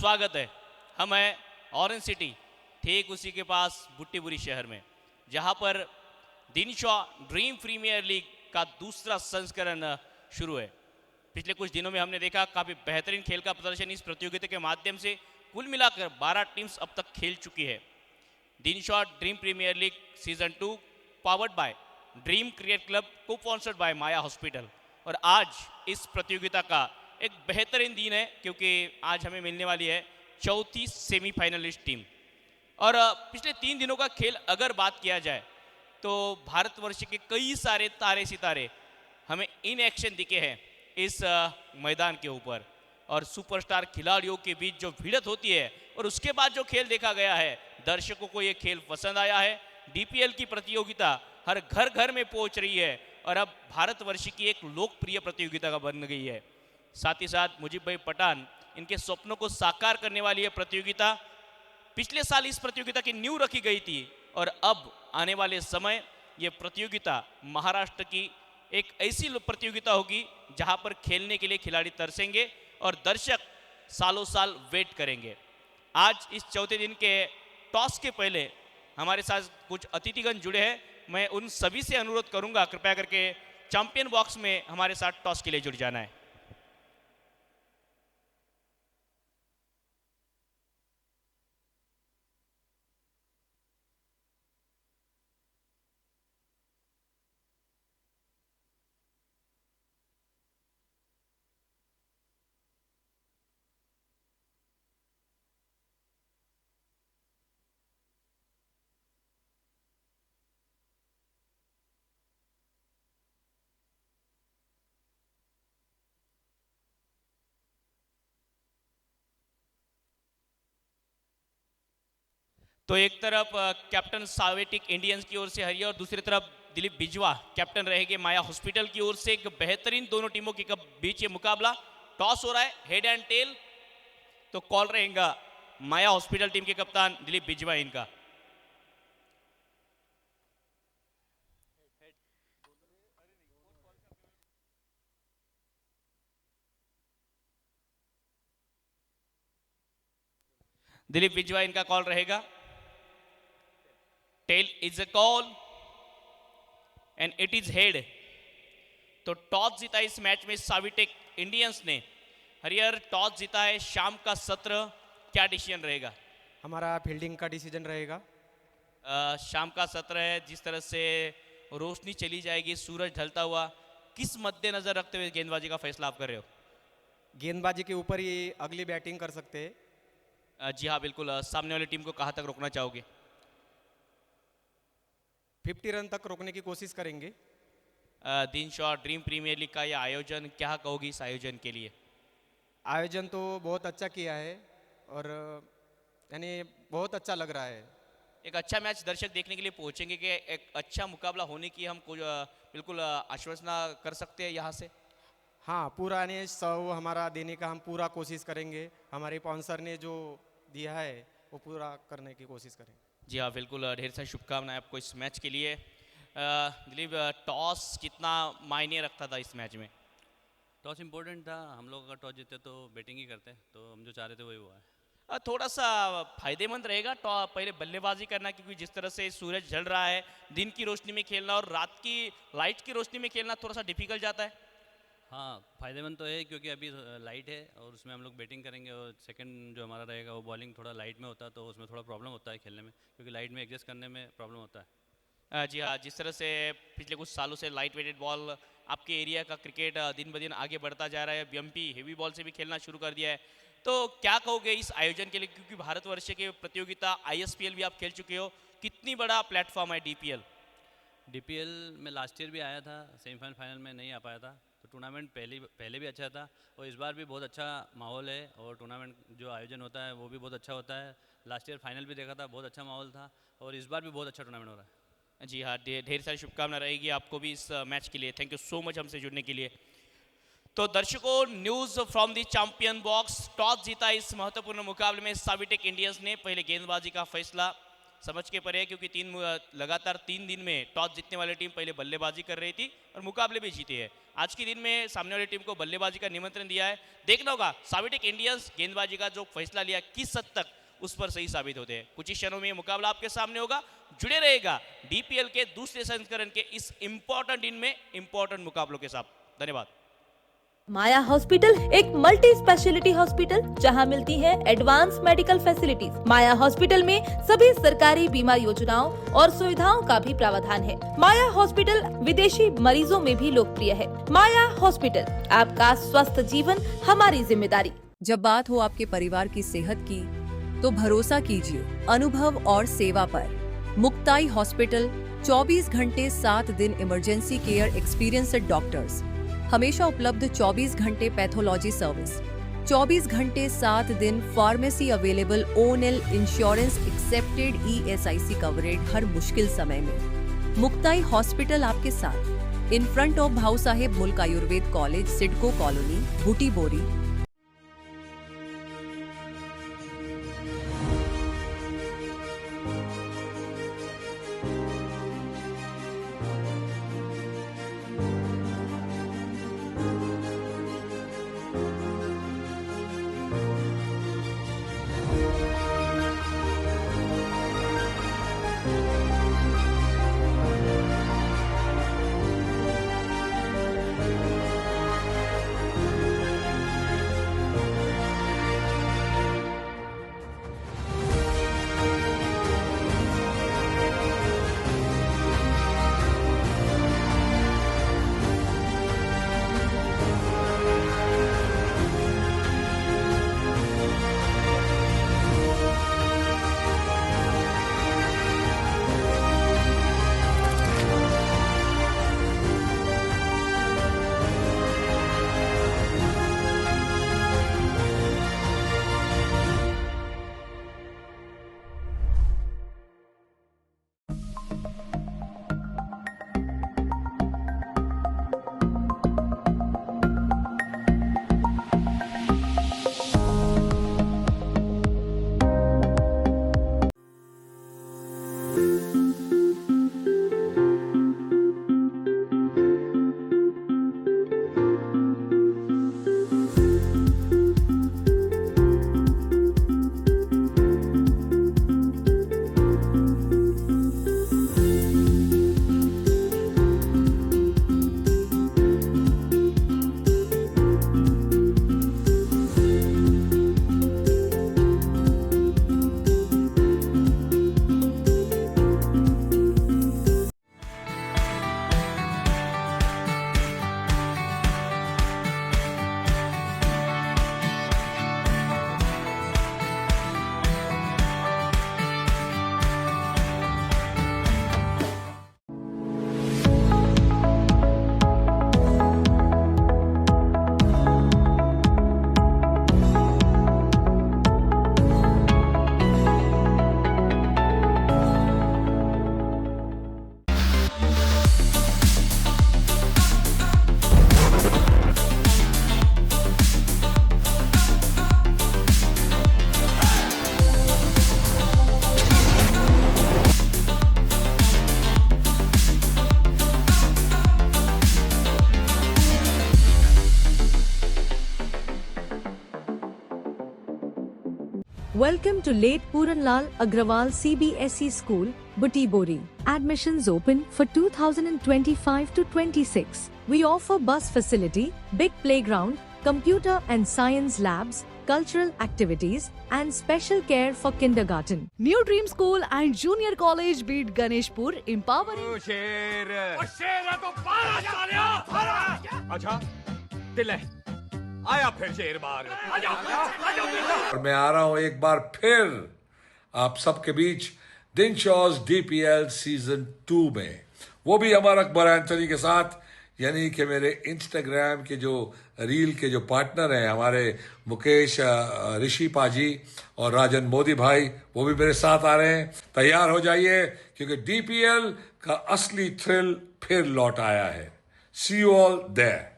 स्वागत है। हम हैं ऑरेंज सिटी, ठीक उसी के पास बुट्टीबुरी शहर में, जहां पर दिनशॉ ड्रीम प्रीमियर लीग का दूसरा संस्करण शुरू है। पिछले कुछ दिनों में हमने देखा काफ़ी बेहतरीन खेल का प्रदर्शन इस प्रतियोगिता के माध्यम से कुल मिलाकर 12 टीम्स अब तक खेल चुकी है। Dinshaw dream premier league season 2 powered by dream cricket club, को स्पॉन्सर्ड बाय माया हॉस्पिटल। और आज इस प्रतियोगिता का एक बेहतरीन दिन है, क्योंकि आज हमें मिलने वाली है चौथी सेमीफाइनलिस्ट टीम। और पिछले 3 दिनों का खेल अगर बात किया जाए तो भारतवर्ष के कई सारे तारे सितारे हमें इन एक्शन दिखे हैं इस मैदान के ऊपर। और सुपरस्टार खिलाड़ियों के बीच जो भिड़त होती है और उसके बाद जो खेल देखा गया है, दर्शकों को ये खेल पसंद आया है। डीपीएल की प्रतियोगिता हर घर घर में पहुंच रही है और अब भारतवर्ष की एक लोकप्रिय प्रतियोगिता का बन गई है। साथ ही साथ मुजीब भाई पठान इनके स्वप्नों को साकार करने वाली ये प्रतियोगिता, पिछले साल इस प्रतियोगिता की नींव रखी गई थी और अब आने वाले समय ये प्रतियोगिता महाराष्ट्र की एक ऐसी प्रतियोगिता होगी जहां पर खेलने के लिए खिलाड़ी तरसेंगे और दर्शक सालों साल वेट करेंगे। आज इस चौथे दिन के टॉस के पहले हमारे साथ कुछ अतिथिगण जुड़े हैं। मैं उन सभी से अनुरोध करूंगा कृपया करके चैंपियन बॉक्स में हमारे साथ टॉस के लिए जुड़ जाना है। तो एक तरफ कैप्टन सावेटिक इंडियंस की ओर से हरिया और दूसरी तरफ दिलीप बिजवा कैप्टन रहेंगे माया हॉस्पिटल की ओर से। एक बेहतरीन दोनों टीमों के बीच ये मुकाबला, टॉस हो रहा है हेड एंड टेल, तो कॉल रहेगा माया हॉस्पिटल टीम के कप्तान दिलीप बिजवा इनका। दिलीप बिजवा इनका कॉल रहेगा। Tail is a call and it is head. तो टॉस जीता इस मैच में साविटेक इंडियंस ने। हरियर, टॉस जीता है, शाम का सत्र, क्या डिसीजन रहेगा? हमारा फील्डिंग का डिसीजन रहेगा। शाम का सत्र है, जिस तरह से रोशनी चली जाएगी, सूरज ढलता हुआ, किस मद्देनजर रखते हुए गेंदबाजी का फैसला आप कर रहे हो? गेंदबाजी के ऊपर ही अगली बैटिंग कर सकते हैं। जी हाँ बिल्कुल। सामने वाली टीम को कहाँ तक रोकना चाहोगे? 50 रन तक रोकने की कोशिश करेंगे। दिनशॉ ड्रीम प्रीमियर लीग का यह आयोजन, क्या कहोगी इस आयोजन के लिए? आयोजन तो बहुत अच्छा किया है और यानी बहुत अच्छा लग रहा है। एक अच्छा मैच दर्शक देखने के लिए पहुंचेंगे कि एक अच्छा मुकाबला होने की हम बिल्कुल आश्वासना कर सकते हैं यहाँ से? हाँ, पूरा यानी 100 हमारा देने का हम पूरा कोशिश करेंगे। हमारे स्पॉन्सर ने जो दिया है वो पूरा करने की कोशिश करेंगे। जी हाँ बिल्कुल। ढेर सारी शुभकामनाएं आपको इस मैच के लिए। दिलीप, टॉस कितना मायने रखता था इस मैच में? टॉस इम्पोर्टेंट था। हम लोग अगर टॉस जीते तो बैटिंग ही करते, तो हम जो चाह रहे थे वही हुआ है। थोड़ा सा फायदेमंद रहेगा पहले बल्लेबाजी करना, क्योंकि जिस तरह से सूरज ढल रहा है, दिन की रोशनी में खेलना और रात की लाइट की रोशनी में खेलना थोड़ा सा डिफिकल्ट जाता है। हाँ, फ़ायदेमंद तो है क्योंकि अभी लाइट है और उसमें हम लोग बैटिंग करेंगे और सेकंड जो हमारा रहेगा वो बॉलिंग थोड़ा लाइट में होता है, तो उसमें थोड़ा प्रॉब्लम होता है खेलने में, क्योंकि लाइट में एडजस्ट करने में प्रॉब्लम होता है। जी हाँ, जिस तरह से पिछले कुछ सालों से लाइट वेटेड बॉल आपके एरिया का क्रिकेट दिन ब दिन आगे बढ़ता जा रहा है, बीएमपी हेवी बॉल से भी खेलना शुरू कर दिया है, तो क्या कहोगे इस आयोजन के लिए? क्योंकि भारतवर्ष के प्रतियोगिता आईएसपीएल भी आप खेल चुके हो, कितनी बड़ा प्लेटफॉर्म है डीपीएल? डीपीएल में लास्ट ईयर भी आया था, सेमीफाइनल फाइनल में नहीं आ पाया था, तो टूर्नामेंट पहले भी अच्छा था और इस बार भी बहुत अच्छा माहौल है और टूर्नामेंट जो आयोजन होता है वो भी बहुत अच्छा होता है। लास्ट ईयर फाइनल भी देखा था, बहुत अच्छा माहौल था और इस बार भी बहुत अच्छा टूर्नामेंट हो रहा है। जी हाँ, ढेर सारी शुभकामनाएं रहेगी आपको भी इस मैच के लिए। थैंक यू सो मच हमसे जुड़ने के लिए। तो दर्शकों, news from the champion box, toss जीता इस महत्वपूर्ण मुकाबले में साविटेक इंडियंस ने। पहले गेंदबाजी का फैसला समझ के परे है, क्योंकि लगातार 3 दिन में टॉस जीतने वाली टीम पहले बल्लेबाजी कर रही थी और मुकाबले भी जीती है। आज के दिन में सामने वाली टीम को बल्लेबाजी का निमंत्रण दिया है। देखना होगा साविटेक इंडियंस गेंदबाजी का जो फैसला लिया किस हद तक उस पर सही साबित होते हैं। कुछ ही क्षणों में ये मुकाबला आपके सामने होगा। जुड़े रहेगा डीपीएल के दूसरे संस्करण के इस इंपॉर्टेंट दिन में इंपॉर्टेंट मुकाबलों के साथ। धन्यवाद। माया हॉस्पिटल एक मल्टी स्पेशलिटी हॉस्पिटल जहां मिलती है एडवांस मेडिकल फैसिलिटीज। माया हॉस्पिटल में सभी सरकारी बीमा योजनाओं और सुविधाओं का भी प्रावधान है। माया हॉस्पिटल विदेशी मरीजों में भी लोकप्रिय है। माया हॉस्पिटल, आपका स्वस्थ जीवन हमारी जिम्मेदारी। जब बात हो आपके परिवार की सेहत की तो भरोसा कीजिए अनुभव और सेवा पर। मुक्ताई हॉस्पिटल 24 घंटे 7 दिन इमरजेंसी केयर एक्सपीरियंस्ड डॉक्टर्स, हमेशा उपलब्ध 24 घंटे पैथोलॉजी सर्विस, 24 घंटे 7 दिन फार्मेसी अवेलेबल, ओनएल इंश्योरेंस एक्सेप्टेड, ESIC कवरेज हर मुश्किल समय में। मुक्ताई हॉस्पिटल आपके साथ इन फ्रंट ऑफ भाऊ साहेब मुल्क आयुर्वेद कॉलेज, सिडको कॉलोनी, बूटी बोरी। Welcome to Late Puranlal Agrawal CBSE School, Butibori. Admissions open for 2025 to 26. We offer bus facility, big playground, computer and science labs, cultural activities, and special care for kindergarten. New Dream School and Junior College beat Ganeshpur, empowering. अच्छा दिल है आया फिर शेर बार और मैं आ रहा हूं एक बार फिर आप सबके बीच दिनशॉज DPL सीजन 2 में, वो भी अमर अकबर एंथनी के साथ, यानी कि मेरे इंस्टाग्राम के जो रील के जो पार्टनर हैं हमारे मुकेश ऋषि पाजी और राजन मोदी भाई, वो भी मेरे साथ आ रहे हैं। तैयार हो जाइए क्योंकि DPL का असली थ्रिल फिर लौट आया है। सी यू ऑल देयर।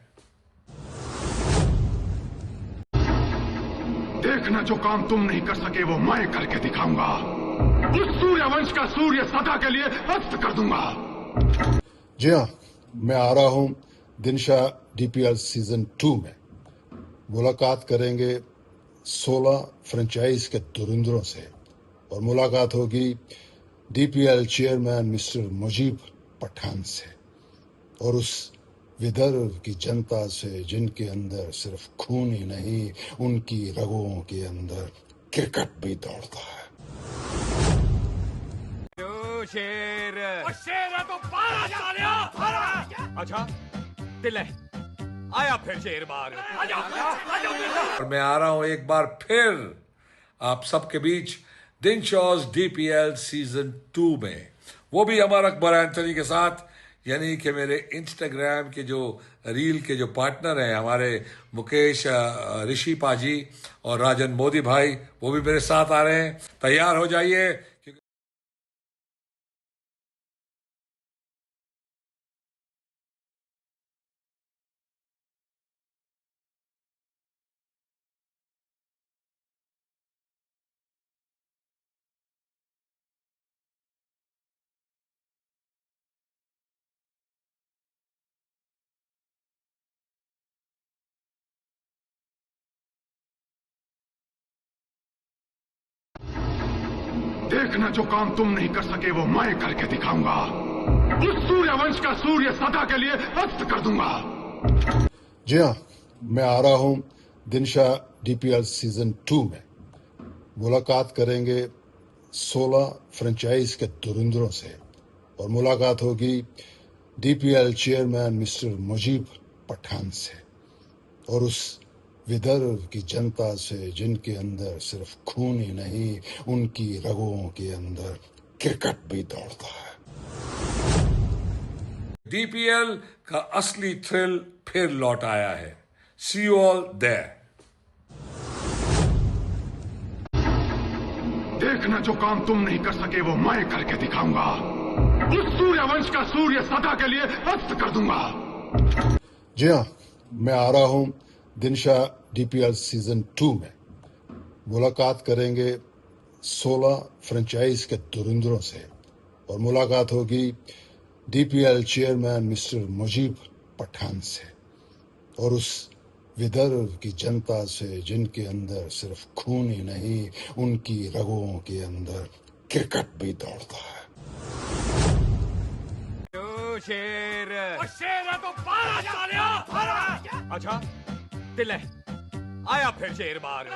देखना जो काम तुम नहीं कर सके वो मैं करके दिखाऊंगा। इस सूर्यवंश का सूर्य सदा के लिए अस्त कर दूंगा। जी हाँ, मैं आ रहा हूँ दिनशा डीपीएल सीजन 2 में। मुलाकात करेंगे 16 फ्रेंचाइज के धुरंधरों से और मुलाकात होगी DPL chairman mister Mujeeb Pathan से और उस विदर्भ की जनता से जिनके अंदर सिर्फ खून ही नहीं, उनकी रगों के अंदर क्रिकेट भी दौड़ता है। शेर शेर है तो पारा सालिया, अच्छा दिल है आया फिर शेर बार। और मैं आ रहा हूं एक बार फिर आप सबके बीच दिनशॉज डीपीएल सीजन 2 में, वो भी अमर अकबर एंथनी के साथ, यानी कि मेरे इंस्टाग्राम के जो रील के जो पार्टनर हैं हमारे मुकेश ऋषि पाजी और राजन मोदी भाई, वो भी मेरे साथ आ रहे हैं। तैयार हो जाइए। देखना जो काम तुम नहीं कर सके वो मैं करके दिखाऊंगा। इस सूर्यवंश का सूर्य सदा के लिए अस्त कर दूंगा। जी हाँ, मैं आ रहा हूँ दिनशा डीपीएल सीजन 2 में। मुलाकात करेंगे 16 फ्रेंचाइज के धुरंधरों से और मुलाकात होगी DPL chairman mister Mujeeb Pathan से और उस विदर्भ की जनता से जिनके अंदर सिर्फ खून ही नहीं, उनकी रगों के अंदर क्रिकेट भी दौड़ता है। डीपीएल का असली थ्रिल फिर लौट आया है। सी यू ऑल देयर। देखना जो काम तुम नहीं कर सके वो मैं करके दिखाऊंगा। इस सूर्यवंश का सूर्य सदा के लिए अस्त कर दूंगा। जी हाँ, मैं आ रहा हूँ दिनशा डीपीएल सीजन 2 में। मुलाकात करेंगे 16 फ्रेंचाइज के धुरंधरों से और मुलाकात होगी DPL chairman mister Mujeeb Pathan से और उस विदर्भ की जनता से जिनके अंदर सिर्फ खून ही नहीं, उनकी रगों के अंदर क्रिकेट भी दौड़ता है। शेर शेर है तो पारा सालिया, अच्छा दिल है आया फिर शेर बार।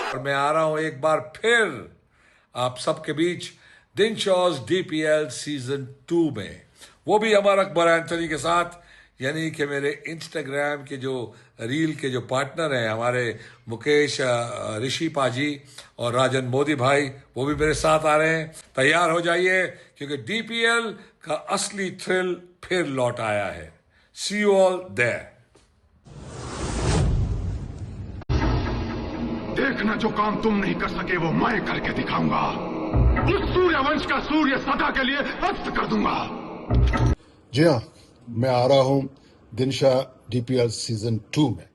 और मैं आ रहा हूं एक बार फिर आप सबके बीच दिनशॉज डीपीएल सीजन 2 में, वो भी अमर अकबर एंथनी के साथ, यानी कि मेरे इंस्टाग्राम के जो रील के जो पार्टनर हैं हमारे मुकेश ऋषि पाजी और राजन मोदी भाई, वो भी मेरे साथ आ रहे हैं। तैयार हो जाइए क्योंकि डीपीएल का असली थ्रिल फिर लौट आया है। सी यू ऑल देयर। देखना जो काम तुम नहीं कर सके वो मैं करके दिखाऊंगा। इस सूर्यवंश का सूर्य सदा के लिए अस्त कर दूंगा। जी हाँ, मैं आ रहा हूँ दिनशा डीपीएल सीजन 2 में।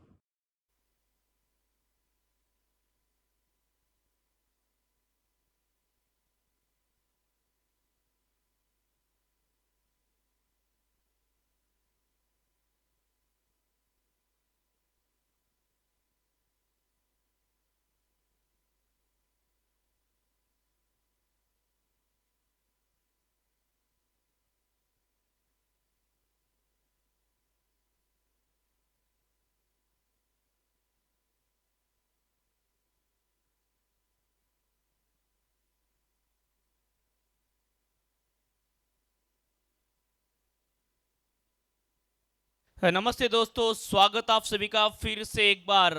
नमस्ते दोस्तों, स्वागत आप सभी का फिर से एक बार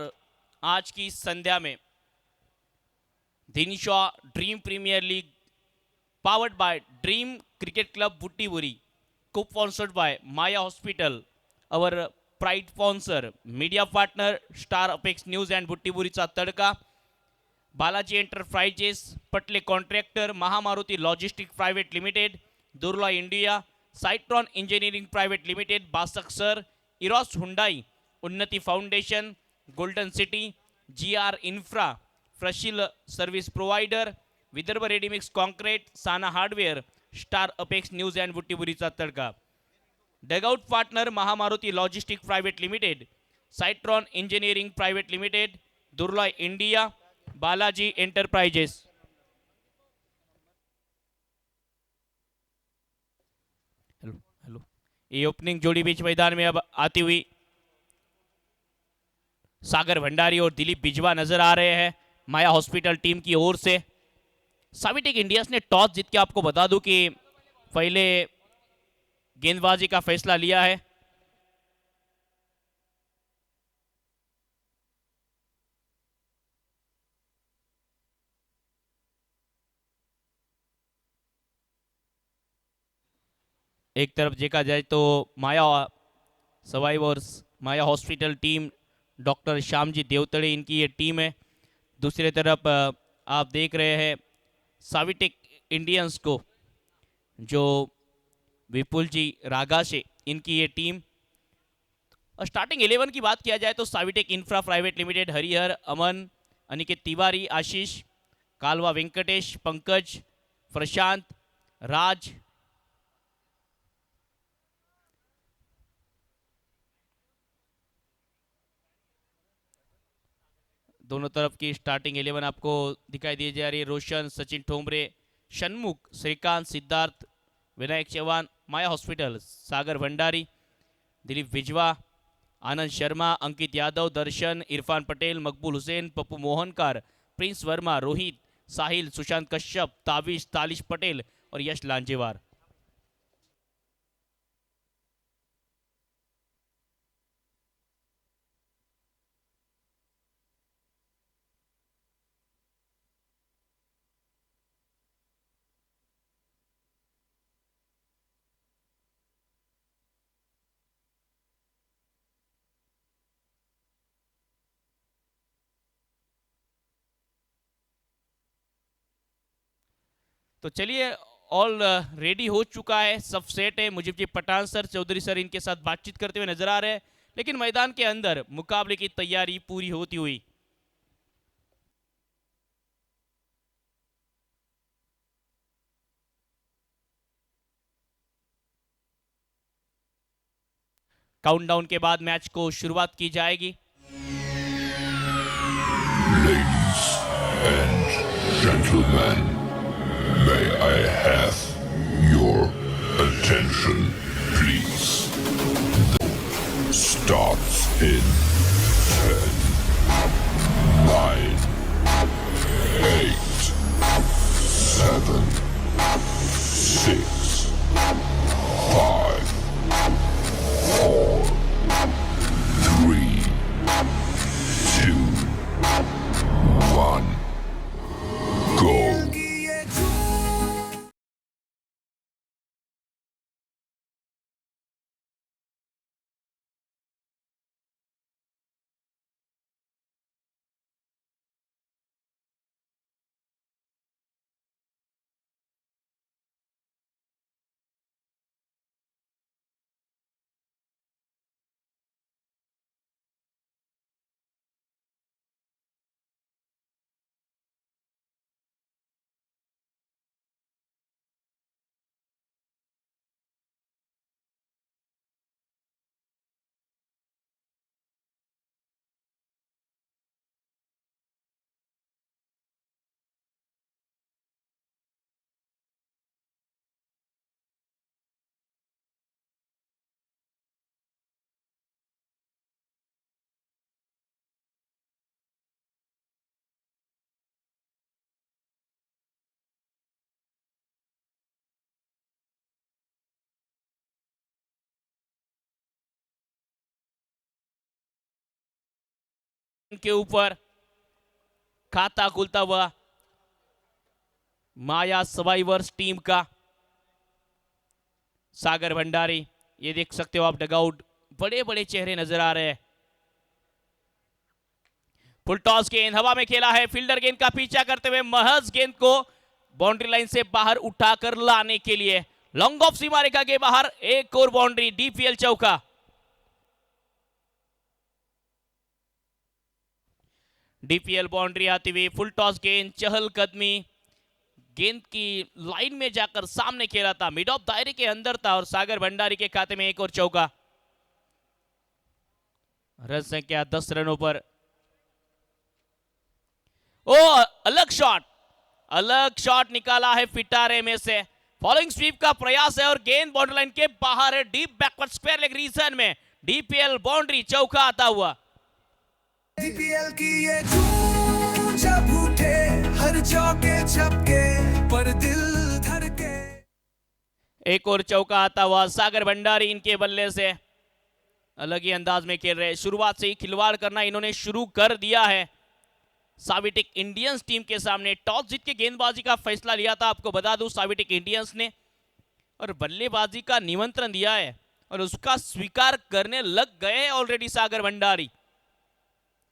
आज की संध्या में। Dinshaw dream premier league powered by dream cricket club Buttibori, को sponsored by Maya hospital, our pride sponsor, media partner star apex news and बुट्टीबुरीचा तडका, Balaji enterprises, Patle contractor, Mahamaruti logistic private limited, दुर्ला India, Citron engineering private limited, Basak sir, Eros Hyundai, Unnati foundation, golden city, GR infra, फ्रशिल service provider, Vidarbha readymix concrete, Sana hardware, star apex news and बुट्टीबुरीचा तडका. Dugout partner महामारुती logistic private limited, Citron engineering private limited, दुर्लॉय India, Balaji enterprises. Hello. ये opening जोड़ी बीच मैदान में अब आती हुई सागर भंडारी और दिलीप बिजवा नजर आ रहे हैं माया हॉस्पिटल टीम की ओर से. साविटेक इंडियंस ने टॉस जीत के, आपको बता दूं कि पहले गेंदबाजी का फैसला लिया है. एक तरफ देखा जाए तो माया सर्वाइवर्स, माया हॉस्पिटल टीम, डॉक्टर श्यामजी देवतड़े इनकी ये टीम है. दूसरी तरफ आप देख रहे हैं साविटेक इंडियंस को, जो विपुल जी रागाशे इनकी ये टीम. और स्टार्टिंग 11 की बात किया जाए तो साविटेक इंफ्रा प्राइवेट लिमिटेड, हरिहर, अमन, अनिकेत तिवारी, आशीष, कालवा वेंकटेश, पंकज, प्रशांत, राज, दोनों तरफ की स्टार्टिंग 11 आपको दिखाई दी जा रही है. रोशन, सचिन ठोमरे, षणमुख, श्रीकांत, सिद्धार्थ, विनायक चौहान. माया हॉस्पिटल, सागर भंडारी, दिलीप बिजवा, आनंद शर्मा, अंकित यादव, दर्शन, इरफान पटेल, मकबूल हुसैन, पप्पू मोहनकार, प्रिंस वर्मा, रोहित, साहिल, सुशांत कश्यप, ताबिश, तालिश पटेल और यश लांजेवार. तो चलिए, ऑल रेडी हो चुका है, सब सेट है. मुजीब जी पठान सर, चौधरी सर इनके साथ बातचीत करते हुए नजर आ रहे हैं. लेकिन मैदान के अंदर मुकाबले की तैयारी पूरी होती हुई काउंटडाउन के बाद मैच को शुरुआत की जाएगी. Ladies and gentlemen, may I have your attention, please? Starts in 10, 9, 8, 7, 6, 5, 4, 3, 2, 1, go. के ऊपर खाता खुलता हुआ माया सर्वाइवर्स टीम का सागर भंडारी. ये देख सकते हो आप, डगआउट बड़े बड़े चेहरे नजर आ रहे हैं. फुल टॉस गेंद हवा में खेला है, फील्डर गेंद का पीछा करते हुए महज गेंद को बाउंड्री लाइन से बाहर उठाकर लाने के लिए लॉन्ग ऑफ सीमा रेखा के बाहर एक और बाउंड्री. डीपीएल चौका. डीपीएल बाउंड्री आती हुई, फुल टॉस गेंद, चहल कदमी, गेंद की लाइन में जाकर सामने खेला था, मिड ऑफ दायरे के अंदर था और सागर भंडारी के खाते में एक और चौका। रन संख्या 10 रनों पर। ओ अलग शॉट निकाला है पिटारे में से। फॉलोइंग स्वीप का प्रयास है और गेंद बाउंड्री लाइन के बाहर है, deep backward square leg region में। डीपीएल बाउंड्री, चौका आता हुआ। डीपीएल की ये धूम जब उठे, हर चौके छक्के पर दिल धड़के। एक और चौका आता हुआ। सागर भंडारी इनके बल्ले से अलग ही अंदाज में खेल रहे। शुरुआत से ही खिलवाड़ करना इन्होंने शुरू कर दिया है। साविटिक इंडियंस टीम के सामने टॉस जीत के गेंदबाजी का फैसला लिया था, आपको बता दूं, साविटिक इंडियंस ने, और बल्लेबाजी का निमंत्रण दिया है और उसका स्वीकार करने लग गए ऑलरेडी सागर भंडारी।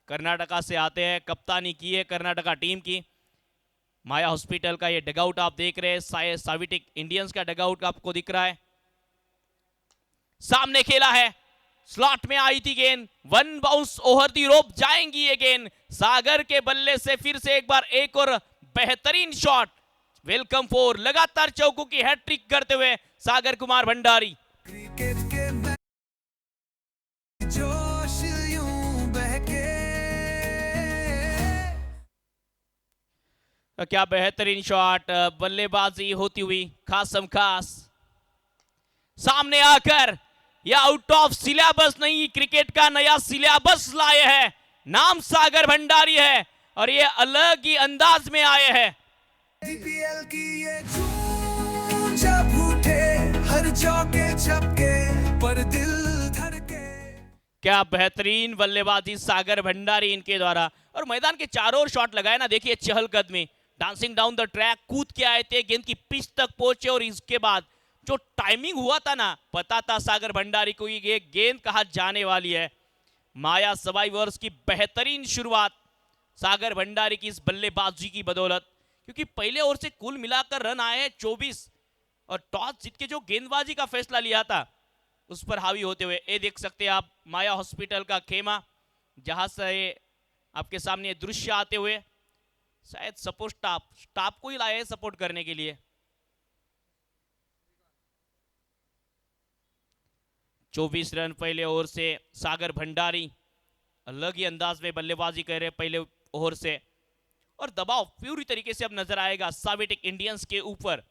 कर्नाटका से आते हैं, कप्तानी की है कर्नाटका टीम की। माया हॉस्पिटल का ये डगआउट आप देख रहे हैं, साविटिक इंडियंस का डगआउट आपको दिख रहा है। सामने खेला है, स्लॉट में आई थी गेंद, वन बाउंस ओवर दी रोप जाएंगी ये गेंद। सागर के बल्ले से फिर से एक बार एक और बेहतरीन शॉट। वेलकम फॉर लगातार चौकों की हैट्रिक करते हुए सागर कुमार भंडारी। क्रिकेट के जोश यूं बहके। क्या बेहतरीन शॉट, बल्लेबाजी होती हुई खासम खास। सामने आकर यह आउट ऑफ सिलेबस नहीं, क्रिकेट का नया सिलेबस लाए हैं। नाम सागर भंडारी है और ये अलग ही अंदाज में आए हैं। डीपीएल की ये धूम जब उठे, हर चौके छक्के पर दिल धड़के। क्या बेहतरीन बल्लेबाजी सागर भंडारी इनके द्वारा। और मैदान के चारों ओर शॉट लगाए ना, देखिए चहलकदमी, डांसिंग डाउन द ट्रैक, कूद के आए थे, गेंद की पिच तक पहुंचे और इसके बाद जो टाइमिंग हुआ था ना, पता था सागर भंडारी को ये गेंद कहां जाने वाली है। माया सर्वाइवर्स की बेहतरीन शुरुआत सागर भंडारी की इस बल्लेबाजी की बदौलत, क्योंकि पहले ओवर से कुल मिलाकर रन आए हैं 24 और टॉस जीत के जो गेंदबाजी का फैसला लिया था उस पर हावी होते हुए ये देख सकते हैं आप माया हॉस्पिटल का खेमा, जहां से आपके सामने दृश्य आते हुए। शायद सपोर्ट स्टाफ को ही लाए हैं सपोर्ट करने के लिए। 24 रन पहले ओवर से सागर भंडारी अलग ही अंदाज में बल्लेबाजी कर रहे पहले ओवर से, और दबाव पूरी तरीके से अब नजर आएगा साविटिक इंडियंस के ऊपर।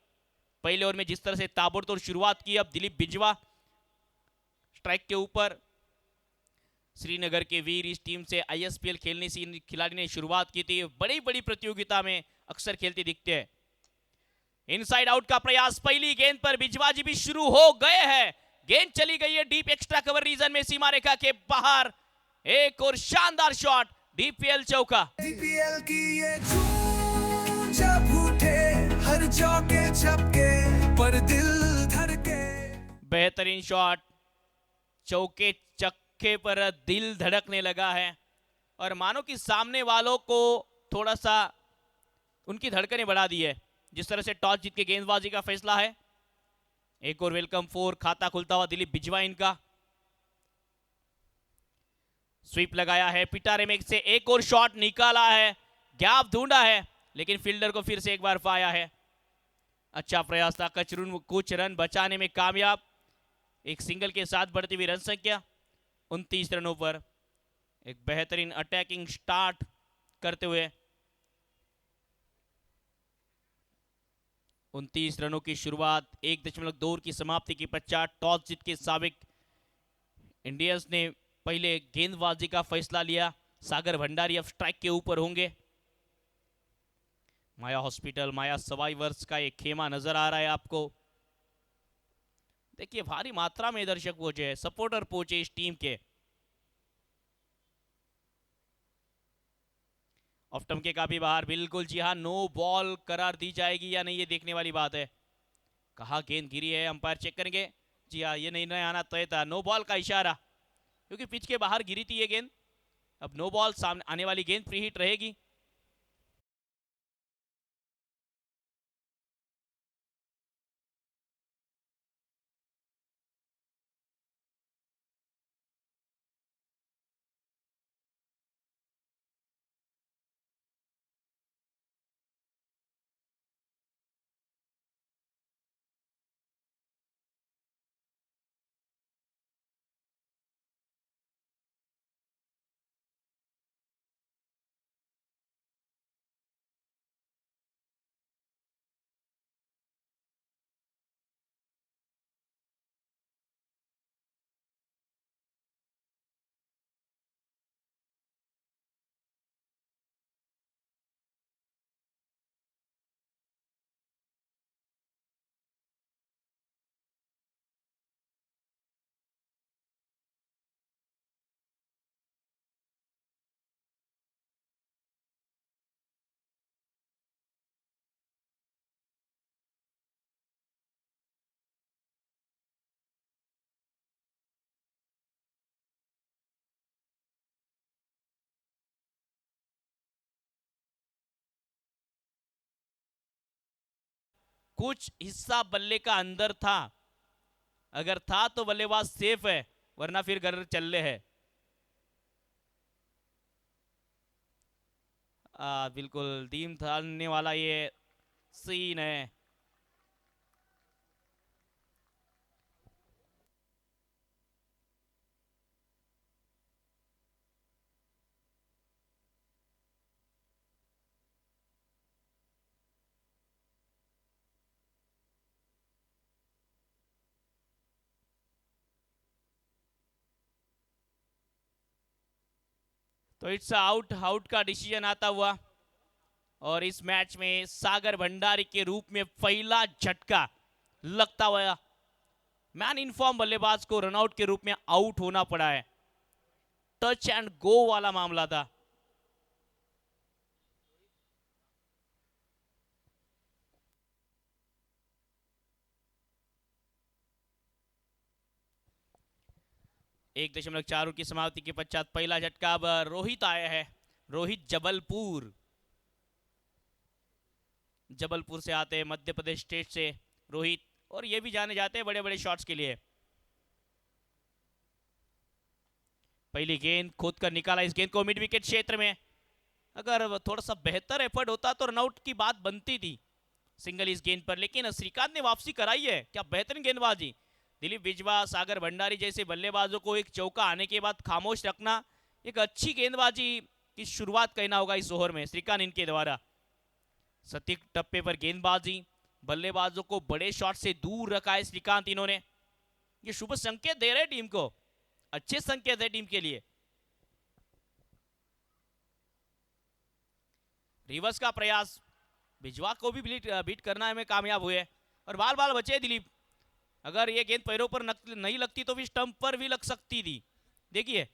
पहले ओवर में जिस तरह से ताबड़तोड़ शुरुआत की, अब दिलीप बिजवा स्ट्राइक के ऊपर। श्रीनगर के वीर इस टीम से आईएसपीएल खेलने से खिलाड़ी ने शुरुआत की थी, बड़ी बड़ी प्रतियोगिता में अक्सर खेलते दिखते हैं। इनसाइड आउट का प्रयास, पहली गेंद पर बिजवा जी भी शुरू हो गए हैं। गेंद चली गई है डीप एक्स्ट्रा कवर रीजन में, सीमा रेखा के बाहर। एक और शानदार शॉट, डीपीएल चौका। डीपीएल की ये धूम जब उठे, हर चौके छक्के पर दिल धड़के। बेहतरीन शॉट, चौके चक्के पर दिल धड़कने लगा है और मानो कि सामने वालों को थोड़ा सा उनकी धड़कनें बढ़ा दी है जिस तरह से टॉस जीत के गेंदबाजी का फैसला है। एक और वेलकम फोर, खाता खुलता हुआ दिलीप बिजवा इनका। स्वीप लगाया है पिटारे में से, एक और शॉट निकाला है, गैप ढूंढा है लेकिन फील्डर को फिर से एक बार पाया है। अच्छा प्रयास था, कुछ रन बचाने में कामयाब। एक सिंगल के साथ बढ़ती हुई रन संख्या 29 रनों पर। एक बेहतरीन अटैकिंग स्टार्ट करते हुए 29 रनों की शुरुआत, 1.2 ओवर की समाप्ति के पश्चात टॉस जीत के साबिक इंडियंस ने पहले गेंदबाजी का फैसला लिया। सागर भंडारी अब स्ट्राइक के ऊपर होंगे। माया हॉस्पिटल, माया सर्वाइवर्स का एक खेमा नजर आ रहा है आपको। देखिए भारी मात्रा में दर्शक पहुंचे हैं, सपोर्टर पहुंचे इस टीम के। ऑफ टर्म के काफी बाहर, बिल्कुल जी हाँ, नो बॉल करार दी जाएगी या नहीं ये देखने वाली बात है। कहा गेंद गिरी है, अंपायर चेक करेंगे। जी हाँ, ये निर्णय आना तय था, नो बॉल का इशारा, क्योंकि पिच के बाहर गिरी थी ये गेंद। अब नो बॉल, सामने आने वाली गेंद फ्री हिट रहेगी। कुछ हिस्सा बल्ले का अंदर था, अगर था तो बल्लेबाज सेफ है, वरना फिर घर चल है। बिल्कुल दीम थाने वाला ये सीन है। तो इट्स आउट, आउट का डिसीजन आता हुआ, और इस मैच में सागर भंडारी के रूप में पहला झटका लगता हुआ मैन इनफॉर्म बल्लेबाज को रनआउट के रूप में आउट होना पड़ा है। टच एंड गो वाला मामला था। एक 1.4 की समाप्ति के पश्चात पहला झटका अब रोहित आया है। रोहित जबलपुर से आते हैं, मध्य प्रदेश स्टेट से रोहित, और ये भी जाने जाते हैं बड़े बड़े शॉट्स के लिए। पहली गेंद खोद कर निकाला, इस गेंद को मिड विकेट क्षेत्र में, अगर थोड़ा सा बेहतर एफर्ट होता तो रनआउट की बात बनती थी सिंगल इस गेंद पर, लेकिन श्रीकांत ने वापसी कराई है। क्या बेहतरीन गेंदबाजी, दिलीप विजवा, सागर भंडारी जैसे बल्लेबाजों को एक चौका आने के बाद खामोश रखना, एक अच्छी गेंदबाजी की शुरुआत कहना होगा इस ओवर में श्रीकांत इनके द्वारा। सटीक टप्पे पर गेंदबाजी, बल्लेबाजों को बड़े शॉट से दूर रखा है श्रीकांत इन्होंने। ये शुभ संकेत दे रहे टीम को, अच्छे संकेत है टीम के लिए। रिवर्स का प्रयास, बिजवा को भी बीट करना में कामयाब हुए, और बाल बाल बचे दिलीप। अगर ये गेंद पैरों पर नहीं लगती तो भी स्टंप पर भी लग सकती थी। देखिए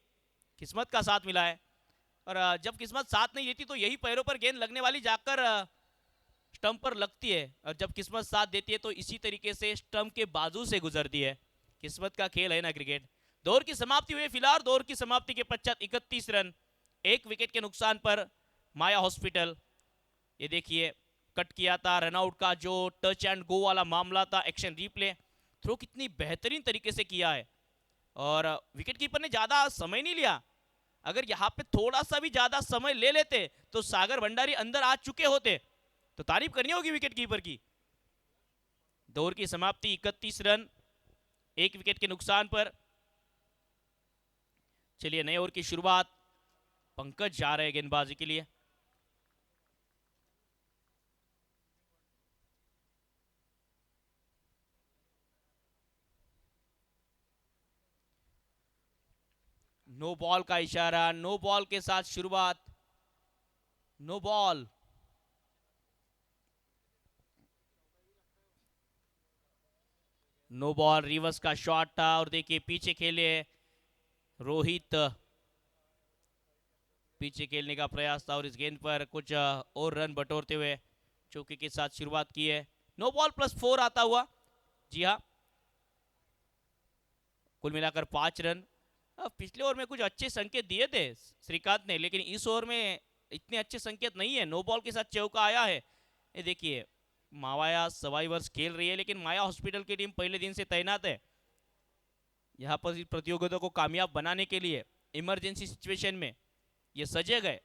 किस्मत का साथ मिला है, और जब किस्मत साथ नहीं देती तो यही पैरों पर गेंद लगने वाली जाकर स्टंप पर लगती है, और जब किस्मत साथ देती है तो इसी तरीके से स्टंप के बाजू से गुजरती है। किस्मत का खेल है ना क्रिकेट। दौर की समाप्ति हुई फिलहाल। दौर की समाप्ति के पश्चात 31 रन, 1 विकेट के नुकसान पर माया हॉस्पिटल। ये देखिए कट किया था, रनआउट का जो टच एंड गो वाला मामला था, एक्शन रिप्ले, थ्रो कितनी बेहतरीन तरीके से किया है, और विकेट कीपर ने ज्यादा समय नहीं लिया। अगर यहाँ पे थोड़ा सा भी ज्यादा समय ले लेते तो सागर भंडारी अंदर आ चुके होते, तो तारीफ करनी होगी विकेट कीपर की। दौर की समाप्ति 31 रन, 1 विकेट के नुकसान पर। चलिए नए ओवर की शुरुआत, पंकज जा रहे हैं गेंदबाजी के लिए। नो बॉल का इशारा, नो बॉल के साथ शुरुआत, no ball. No ball, reverse का शॉट था, और देखिए पीछे खेले रोहित, पीछे खेलने का प्रयास था, और इस गेंद पर कुछ और रन बटोरते हुए चौके के साथ शुरुआत की है। नो बॉल +4 आता हुआ, जी हाँ, कुल मिलाकर 5 रन। पिछले ओवर में कुछ अच्छे संकेत दिए थे श्रीकांत ने, लेकिन इस ओवर में इतने अच्छे संकेत नहीं है। नो बॉल के साथ चौका आया है। ये देखिए माया सर्वाइवर्स खेल रही है, लेकिन माया हॉस्पिटल की टीम पहले दिन से तैनात है यहाँ पर प्रतियोगिता को कामयाब बनाने के लिए। इमरजेंसी सिचुएशन में ये सजग है।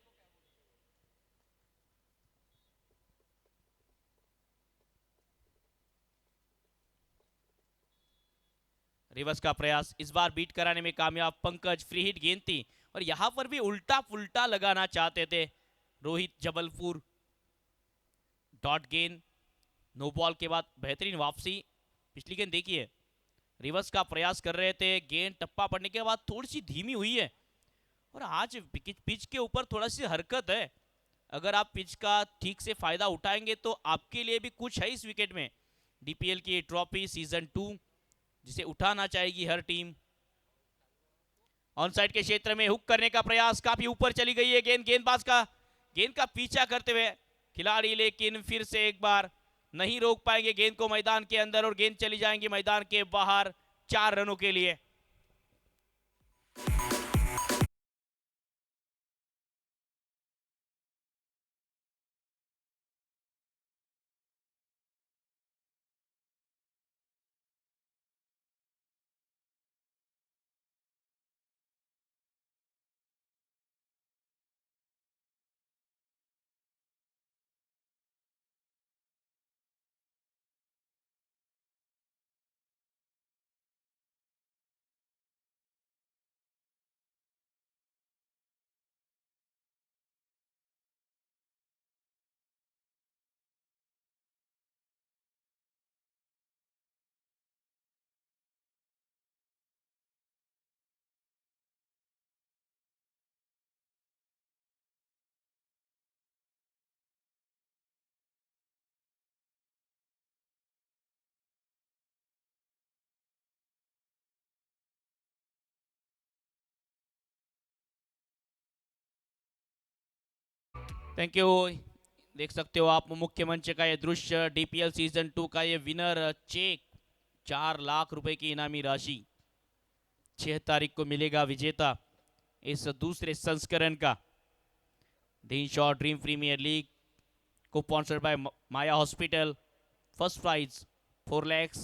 रिवर्स का प्रयास, इस बार बीट कराने में कामयाब पंकज। फ्री हिट गेंद थी, और यहां पर भी उल्टा पुल्टा लगाना चाहते थे रोहित जबलपुर। डॉट गेंद, नो बॉल के बाद बेहतरीन वापसी। पिछली गेंद देखिए, रिवर्स का प्रयास कर रहे थे, गेंद टप्पा पड़ने के बाद थोड़ी सी धीमी हुई है, और आज पिच के ऊपर थोड़ा सी हरकत है। अगर आप पिच का ठीक से फायदा उठाएंगे तो आपके लिए भी कुछ है इस विकेट में। डीपीएल की ट्रॉफी सीजन 2 जिसे उठाना चाहेगी हर टीम। ऑन साइड के क्षेत्र में हुक करने का प्रयास, काफी ऊपर चली गई है गेंद, गेंदबाज का गेंद का पीछा करते हुए खिलाड़ी, लेकिन फिर से एक बार नहीं रोक पाएंगे गेंद को मैदान के अंदर, और गेंद चली जाएंगी मैदान के बाहर 4 रनों के लिए। Thank you. देख सकते हो आप मुख्य मंच का ये दृश्य, डीपीएल सीजन 2 का ये विनर चेक 4 लाख रुपए की इनामी राशि 6 तारीख को मिलेगा विजेता इस दूसरे संस्करण का। दिनशॉ ड्रीम प्रीमियर लीग को sponsored by Maya hospital. First prize 4 lakh,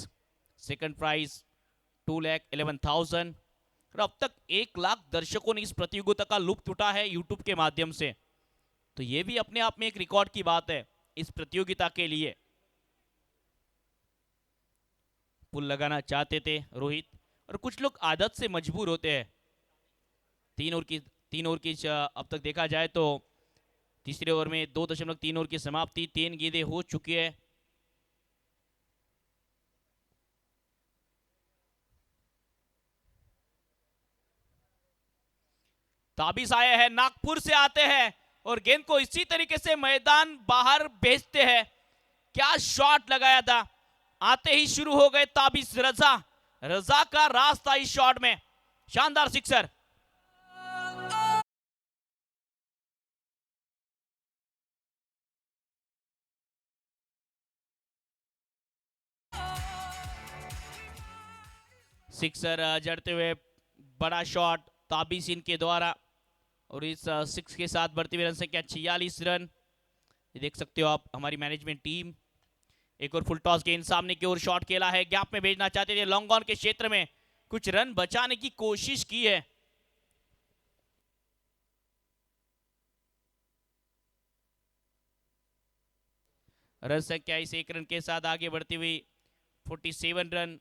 second prize 2,11,000 और अब तक 1 लाख दर्शकों ने इस प्रतियोगिता का लुत्फ उठा है यूट्यूब के माध्यम से। तो ये भी अपने आप में एक रिकॉर्ड की बात है इस प्रतियोगिता के लिए। पुल लगाना चाहते थे रोहित, और कुछ लोग आदत से मजबूर होते हैं। 3 ओवर की अब तक देखा जाए तो तीसरे ओवर में 2.3 ओवर की समाप्ति, 3 गेंदें हो चुकी है। ताबिज आए हैं, नागपुर से आते हैं और गेंद को इसी तरीके से मैदान बाहर भेजते हैं। क्या शॉट लगाया था, आते ही शुरू हो गए ताबिज। रजा का रास्ता इस शॉट में, शानदार सिक्सर। सिक्सर जड़ते हुए बड़ा शॉट ताबिज इनके द्वारा, और इस 6 के साथ बढ़ती हुई रन संख्या 46 रन। ये देख सकते हो आप हमारी मैनेजमेंट टीम। एक और फुल टॉस गेंद सामने की ओर शॉट खेला है, गैप में भेजना चाहते थे, लॉन्ग ऑन के क्षेत्र में कुछ रन बचाने की कोशिश की है। रन संख्या इस 1 रन के साथ आगे बढ़ती हुई 47 रन,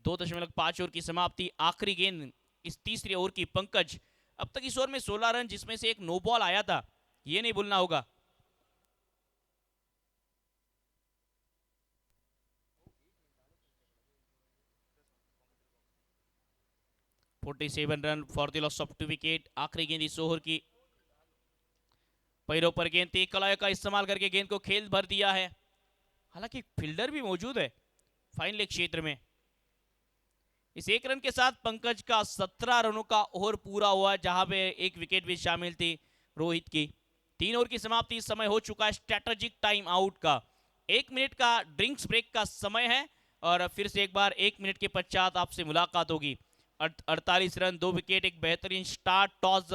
2.5 ओवर की समाप्ति। आखिरी गेंद इस तीसरे ओवर की पंकज। अब तक इस ओवर में 16 रन, जिसमें से एक नो बॉल आया था, ये नहीं भूलना होगा। Run for the loss of 2 wicket. आखिरी गेंद इस ओवर की, पैरों पर गेंद थी, कलायों का इस्तेमाल करके गेंद को खेल भर दिया है। हालांकि फील्डर भी मौजूद है फाइन लेग क्षेत्र में। इस 1 रन के साथ पंकज का 17 रनों का ओवर पूरा हुआ, जहां पे 1 विकेट भी शामिल थी रोहित की। 3 ओवर की समाप्ति, समय हो चुका है स्ट्रेटेजिक टाइम आउट का। 1 मिनट का ड्रिंक्स ब्रेक का समय है, और फिर से एक बार 1 मिनट के पश्चात आपसे मुलाकात होगी। 48 रन, 2 विकेट, एक बेहतरीन स्टार्ट। टॉस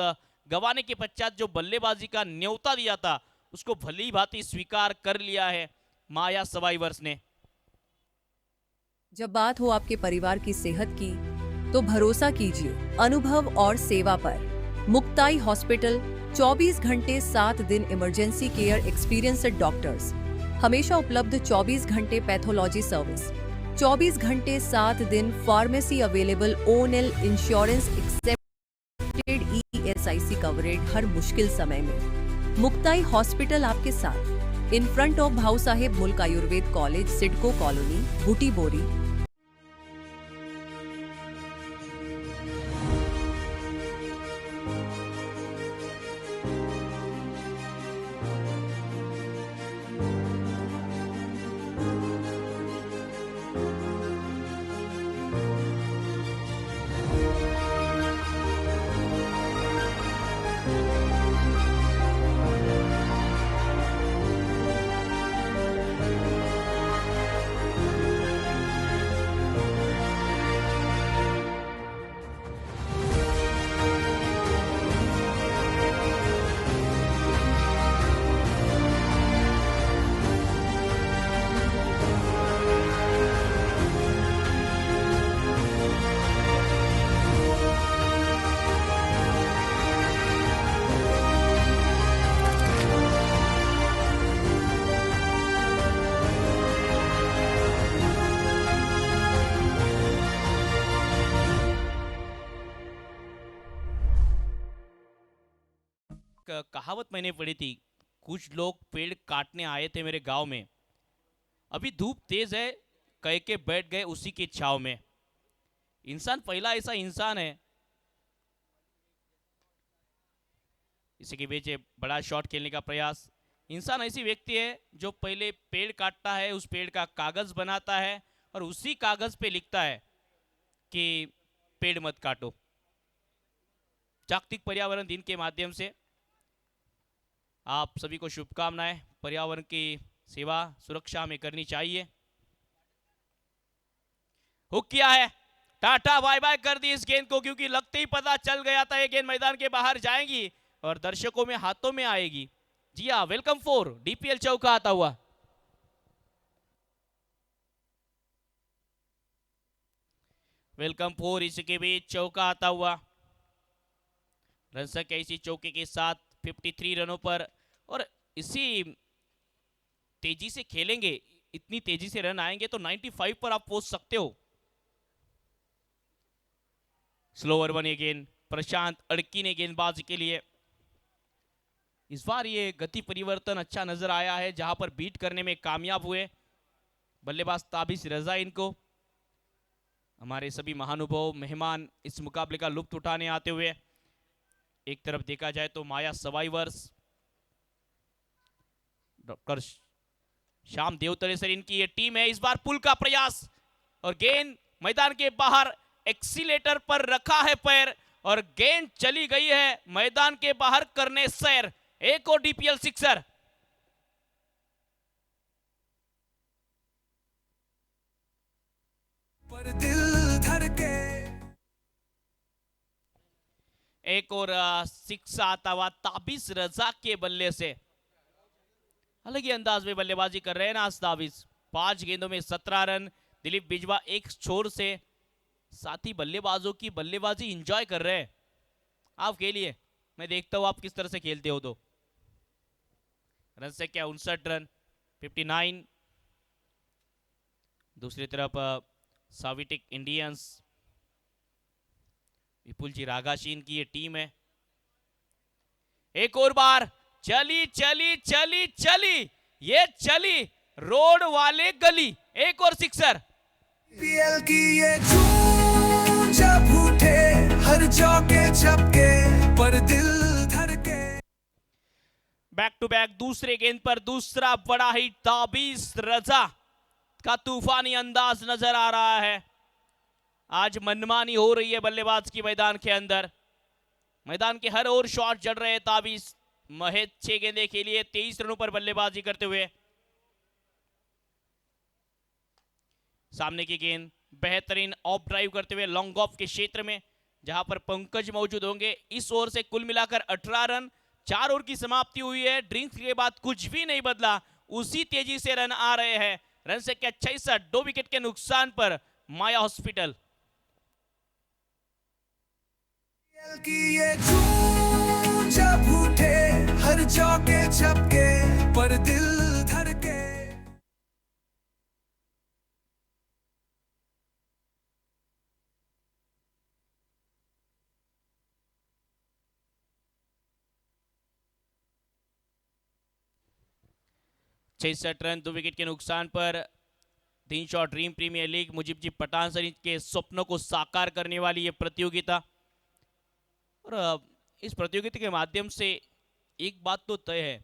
गंवाने के पश्चात जो बल्लेबाजी का न्योता दिया था, उसको भली भांति स्वीकार कर लिया है माया सर्वाइवर्स ने। जब बात हो आपके परिवार की सेहत की, तो भरोसा कीजिए अनुभव और सेवा पर। मुक्ताई हॉस्पिटल 24 घंटे 7 दिन इमरजेंसी केयर एक्सपीरियंस्ड डॉक्टर्स, हमेशा उपलब्ध 24 घंटे पैथोलॉजी सर्विस, 24 घंटे 7 दिन फार्मेसी अवेलेबल, ओनएल इंश्योरेंस एक्सेप्टेड, ESIC कवरेज हर मुश्किल समय में। मुक्ताई हॉस्पिटल आपके साथ, इन फ्रंट ऑफ भाऊ साहेब मुल्क आयुर्वेद कॉलेज, सिडको कॉलोनी, बूटी बोरी। कहावत मैंने पढ़ी थी, कुछ लोग पेड़ काटने आए थे मेरे गांव में, अभी धूप तेज है कह के बैठ गए उसी की छाव में। इंसान पहला ऐसा इंसान है। इसी के बीच बड़ा शॉट खेलने का प्रयास। इंसान ऐसी व्यक्ति है जो पहले पेड़ काटता है, उस पेड़ का कागज बनाता है और उसी कागज पे लिखता है कि पेड़ मत काटो। जागतिक पर्यावरण दिन के माध्यम से आप सभी को शुभकामनाएं। पर्यावरण की सेवा सुरक्षा हमें करनी चाहिए। हुक किया है, टाटा बाय बाय कर दी इस गेंद को, क्योंकि लगते ही पता चल गया था ये गेंद मैदान के बाहर जाएगी और दर्शकों में हाथों में आएगी। जी हाँ, वेलकम 4 डीपीएल चौका आता हुआ। वेलकम 4 इसके बीच चौका आता हुआ। रन संख्या इसी चौके के साथ 53 रनों पर, और इसी तेजी से खेलेंगे, इतनी तेजी से रन आएंगे तो 95 पर आप पहुंच सकते हो। स्लोअर वन अगेन, प्रशांत अड़की ने गेंदबाजी के लिए। इस बार ये गति परिवर्तन अच्छा नजर आया है, जहां पर बीट करने में कामयाब हुए बल्लेबाज ताबिश रजा। इनको हमारे सभी महानुभाव मेहमान इस मुकाबले का लुत्फ उठाने आते हुए। एक तरफ देखा जाए तो माया survivors, doctor Shyam Devtale sir इनकी ये टीम है। इस बार पुल का प्रयास और गेंद मैदान के बाहर, एक्सीलेटर पर रखा है पैर और गेंद चली गई है मैदान के बाहर करने सैर। एक और डीपीएल सिक्सर। पर दिल धड़के। एक और सिक्स आता हुआ ताबिश रजा के बल्ले से। अलग ही अंदाज में बल्लेबाजी कर रहे हैं ना ताबिश। 5 गेंदों में 17 रन। दिलीप बिजवा एक छोर से, साथी बल्लेबाजों की बल्लेबाजी एंजॉय कर रहे हैं। आप खेलिए, मैं देखता हूं आप किस तरह से खेलते हो। तो रन से क्या 59 रन, 59। दूसरी तरफ साविटिक इंडियंस, विपुल जी रागाशीन की ये टीम है। एक और बार चली चली चली चली, ये चली रोड वाले गली। एक और सिक्सर। डीपीएल की ये धूम जब उठे हर चौके छक्के पर दिल धड़के। बैक टू बैक दूसरे गेंद पर दूसरा बड़ा हिट। ताबिश रजा का तूफानी अंदाज नजर आ रहा है। आज मनमानी हो रही है बल्लेबाज की मैदान के अंदर। मैदान के हर ओर शॉट जड़ रहे हैं ताबिश। महज 6 गेंदें खेली है 23 रनों पर बल्लेबाजी करते हुए। सामने की गेंद बेहतरीन ऑफ ड्राइव करते हुए लॉन्ग ऑफ के क्षेत्र में, जहां पर पंकज मौजूद होंगे। इस ओवर से कुल मिलाकर 18 रन। 4 ओवर की समाप्ति हुई है। ड्रिंक्स के बाद कुछ भी नहीं बदला, उसी तेजी से रन आ रहे हैं। रन से क्या 66, 2 विकेट के नुकसान पर माया हॉस्पिटल। की ये धूम जब उठे हर चौके छक्के पर दिल धड़के। छह रन 2 विकेट के नुकसान पर Dinshaw dream premier league Mujib ji Pathan sir के स्वप्नों को साकार करने वाली ये प्रतियोगिता। और इस प्रतियोगिता के माध्यम से एक बात तो तय है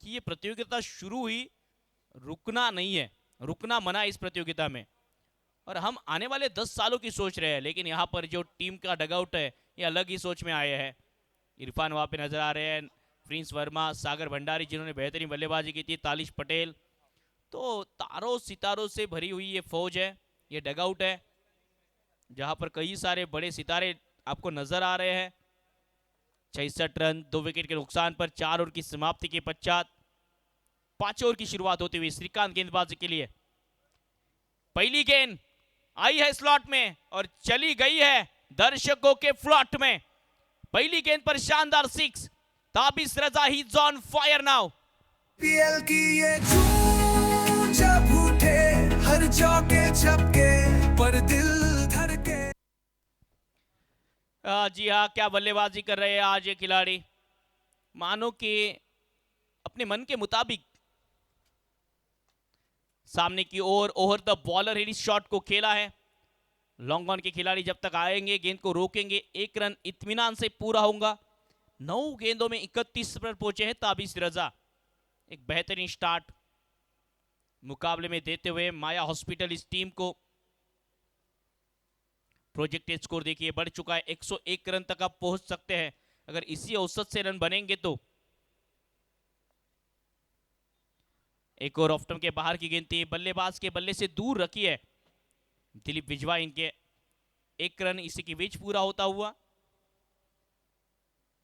कि ये प्रतियोगिता शुरू हुई, रुकना नहीं है, रुकना मना इस प्रतियोगिता में। और हम आने वाले 10 सालों की सोच रहे हैं, लेकिन यहाँ पर जो टीम का डगआउट है ये अलग ही सोच में आए हैं। इरफान वहाँ पे नजर आ रहे हैं, प्रिंस वर्मा, सागर भंडारी जिन्होंने बेहतरीन बल्लेबाजी की थी, तालिश पटेल। तो तारों सितारों से भरी हुई ये फौज है, ये डगआउट है, जहाँ पर कई सारे बड़े सितारे आपको नजर आ रहे हैं। 66 रन 2 विकेट के नुकसान पर 4 ओवर की समाप्ति के पश्चात 5 ओवर की शुरुआत होती हुई श्रीकांत गेंदबाजी के लिए। पहली गेंद आई है स्लॉट में और चली गई है दर्शकों के फ्लॉट में। पहली गेंद पर शानदार 6। ताबिश रजा ही ऑन फायर नाउ। डीपीएल की ये धूम जब उठे हर चौके छक्के पर दिल धड़के। जी हाँ, क्या बल्लेबाजी कर रहे हैं आज ये खिलाड़ी। मानो कि अपने मन के मुताबिक सामने की ओर over the bowler hit shot को खेला है। लॉन्ग ऑन के खिलाड़ी जब तक आएंगे गेंद को रोकेंगे, 1 रन इत्मीनान से पूरा होगा। 9 गेंदों में 31 पर पहुंचे हैं ताबिश रजा। एक बेहतरीन स्टार्ट मुकाबले में देते हुए माया हॉस्पिटल इस टीम को प्रोजेक्टेड स्कोर देखिए बढ़ चुका है, 101 रन तक आप पहुंच सकते हैं अगर इसी औसत से रन बनेंगे तो। एक और ऑफ स्टंप के बाहर की गेंद थी, बल्लेबाज के बल्ले से दूर रखी है दिलीप बिजवाइन इनके। एक रन इसी की बीच पूरा होता हुआ।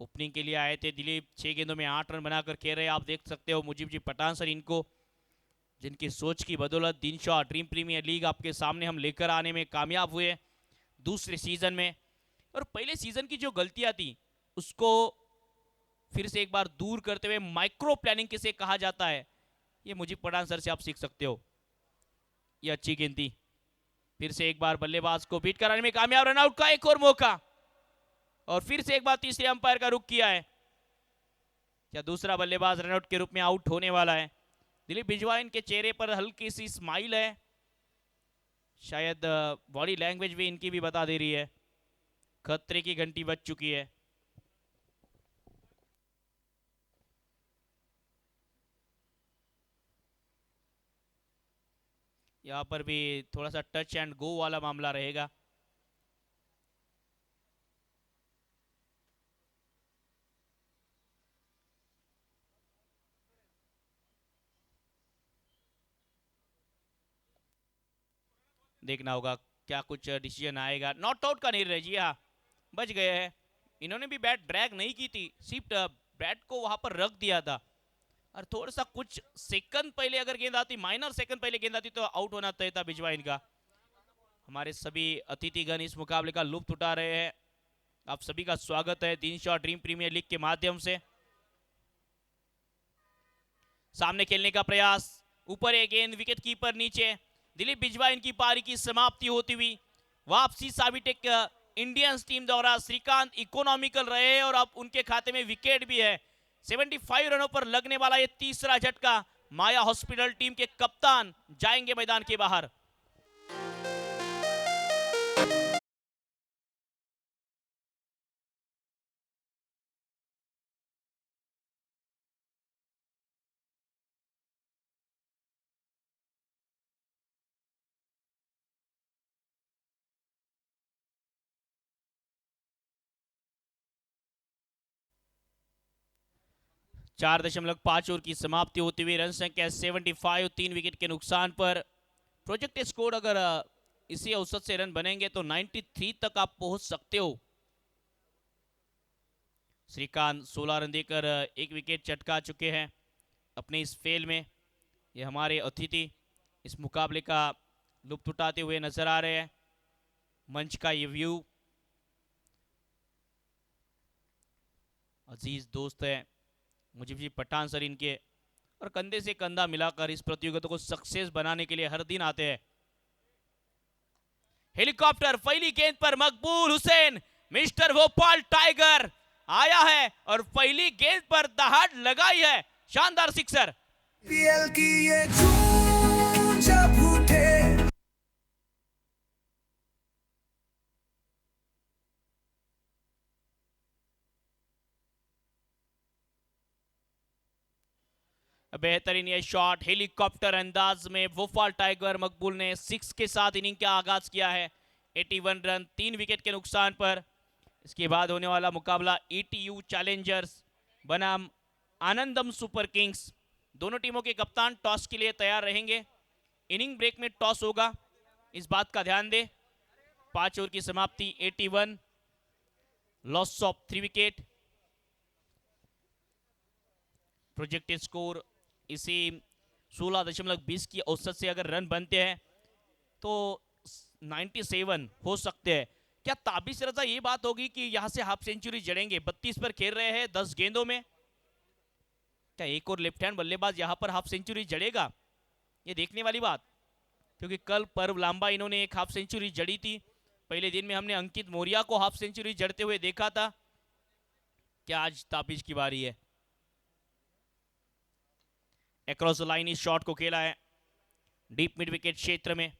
ओपनिंग के लिए आए थे दिलीप, 6 गेंदों में 8 रन बनाकर खेल रहे। आप देख सकते हो मुजीब जी पठान सर इनको, जिनकी सोच की बदौलत दिनशॉ ड्रीम प्रीमियर लीग आपके सामने हम लेकर आने में कामयाब हुए दूसरे सीजन में। और पहले सीजन की जो गलतियां थी उसको फिर से एक बार दूर करते हुए माइक्रो प्लानिंग किसे कहा जाता है, ये मुजीब पठान सर से आप सीख सकते हो। ये अच्छी गेंद थी, फिर से एक बार बल्लेबाज को बीट कराने में कामयाब, रन आउट का एक और मौका। और फिर से एक बार तीसरे अंपायर का रुख किया है, क्या दूसरा बल्लेबाज रनआउट के रूप में आउट होने वाला है। दिलीप बिजवाइन के चेहरे पर हल्की सी स्माइल है, शायद बॉडी लैंग्वेज भी इनकी भी बता दे रही है खतरे की घंटी बज चुकी है। यहां पर भी थोड़ा सा टच एंड गो वाला मामला रहेगा। देखना होगा क्या कुछ डिसीजन आएगा। नॉट आउट का नहीं रह जी, हाँ बच गए हैं। इन्होंने भी बैट ड्रैग नहीं की थी, सिर्फ बैट को वहां पर रख दिया था और थोड़ा सा कुछ सेकंड पहले अगर गेंद आती, माइनर सेकंड पहले गेंद आती तो आउट होना तय था बिजवाइन का। हमारे सभी अतिथिगण इस मुकाबले का लुत्फ उठा रहे हैं। आप सभी का स्वागत है दिनशॉ ड्रीम प्रीमियर लीग के माध्यम से। सामने खेलने का प्रयास, ऊपर एक गेंद, विकेट कीपर नीचे। दिलीप बिजवाइन की पारी की समाप्ति होती हुई वापसी साबित एक इंडियंस टीम द्वारा श्रीकांत इकोनॉमिकल रहे और अब उनके खाते में विकेट भी है। 75 रनों पर लगने वाला ये तीसरा झटका। माया हॉस्पिटल टीम के कप्तान जाएंगे मैदान के बाहर। चार 4.5 ओवर की समाप्ति होती हुई रन संख्या 75, 3 विकेट के नुकसान पर। प्रोजेक्ट स्कोर अगर इसी औसत से रन बनेंगे तो 93 तक आप पहुंच सकते हो। श्रीकांत 16 रन देकर एक विकेट चटका चुके हैं अपने इस फेल में। ये हमारे अतिथि इस मुकाबले का लुत्फ उठाते हुए नजर आ रहे हैं। मंच का ये व्यू अजीज दोस्त है मुजीब जी पठान सर इनके, और कंधे से कंधा मिलाकर इस प्रतियोगिता को सक्सेस बनाने के लिए हर दिन आते हैं। हेलीकॉप्टर पहली गेंद पर मकबूल हुसैन मिस्टर भोपाल टाइगर आया है और पहली गेंद पर दहाड़ लगाई है, शानदार सिक्सर। पीएल की ये धूम जब उठे, बेहतरीन ये शॉट हेलीकॉप्टर अंदाज में भोपाल टाइगर मकबूल ने 6 के साथ इनिंग का आगाज किया है। 81 रन 3 विकेट के नुकसान पर। इसके बाद होने वाला मुकाबला ETU चैलेंजर्स बनाम आनंदम सुपर किंग्स। दोनों टीमों के कप्तान टॉस के लिए तैयार रहेंगे। इनिंग ब्रेक में टॉस होगा, इस बात का ध्यान दें। 5 ओवर की समाप्ति 81, loss of 3 wicket. Projected score इसी 16.20 की औसत से अगर रन बनते हैं तो 97 हो सकते हैं। क्या ताबिश रजा ये बात होगी कि यहां से हाफ सेंचुरी जड़ेंगे? 32 पर खेल रहे हैं 10 गेंदों में, क्या एक और लेफ्ट हैंड बल्लेबाज यहां पर हाफ सेंचुरी जड़ेगा? ये देखने वाली बात, क्योंकि कल पर्व लांबा इन्होंने एक हाफ सेंचुरी जड़ी थी। पहले दिन में हमने अंकित मौर्य को हाफ सेंचुरी जड़ते हुए देखा था। क्या आज ताबिश की बारी है? अक्रॉस द लाइन इस शॉट को खेला है डीप मिड विकेट क्षेत्र में।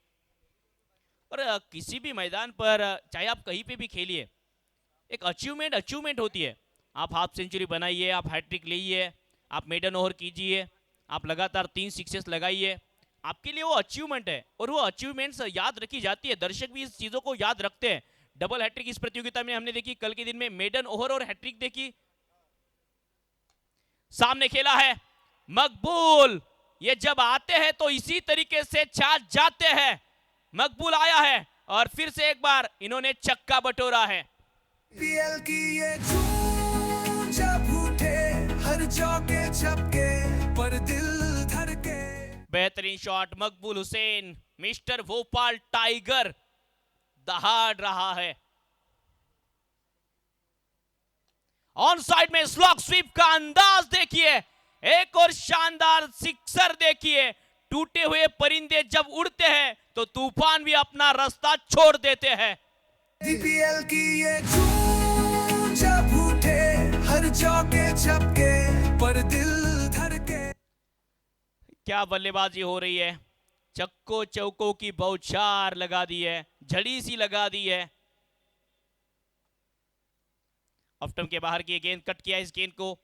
और किसी भी मैदान पर चाहे आप कहीं पे भी खेलिए, एक अचीवमेंट होती है। आप हाफ सेंचुरी बनाइए, आप हैट्रिक लीजिए, आप मेडन ओवर कीजिए, आप लगातार 3 सिक्सेस लगाइए, आपके लिए वो अचीवमेंट है और वो अचीवमेंट्स याद रखी जाती है। दर्शक भी इस चीजों को याद रखते हैं। डबल हैट्रिक इस प्रतियोगिता में हमने देखी, कल के दिन में मेडन ओवर और हैट्रिक देखी। सामने खेला है मकबूल, ये जब आते हैं तो इसी तरीके से छा जाते हैं। मकबूल आया है और फिर से एक बार इन्होंने छक्का बटोरा है। DPL की ये धूम जब उठे हर चौके छक्के पर दिल धड़के। बेहतरीन शॉट मकबूल हुसैन, मिस्टर भोपाल टाइगर दहाड़ रहा है। ऑन साइड में स्लॉग स्वीप का अंदाज देखिए, एक और शानदार सिक्सर देखिए। टूटे हुए परिंदे जब उड़ते हैं तो तूफान भी अपना रास्ता छोड़ देते हैं। DPL की ये धूम जब उठे हर चौके छक्के पर दिल धड़के। क्या बल्लेबाजी हो रही है, चक्को चौकों की बौछार लगा दी है, झड़ी सी लगा दी है। ऑफ स्टंप के बाहर की गेंद कट किया, इस गेंद को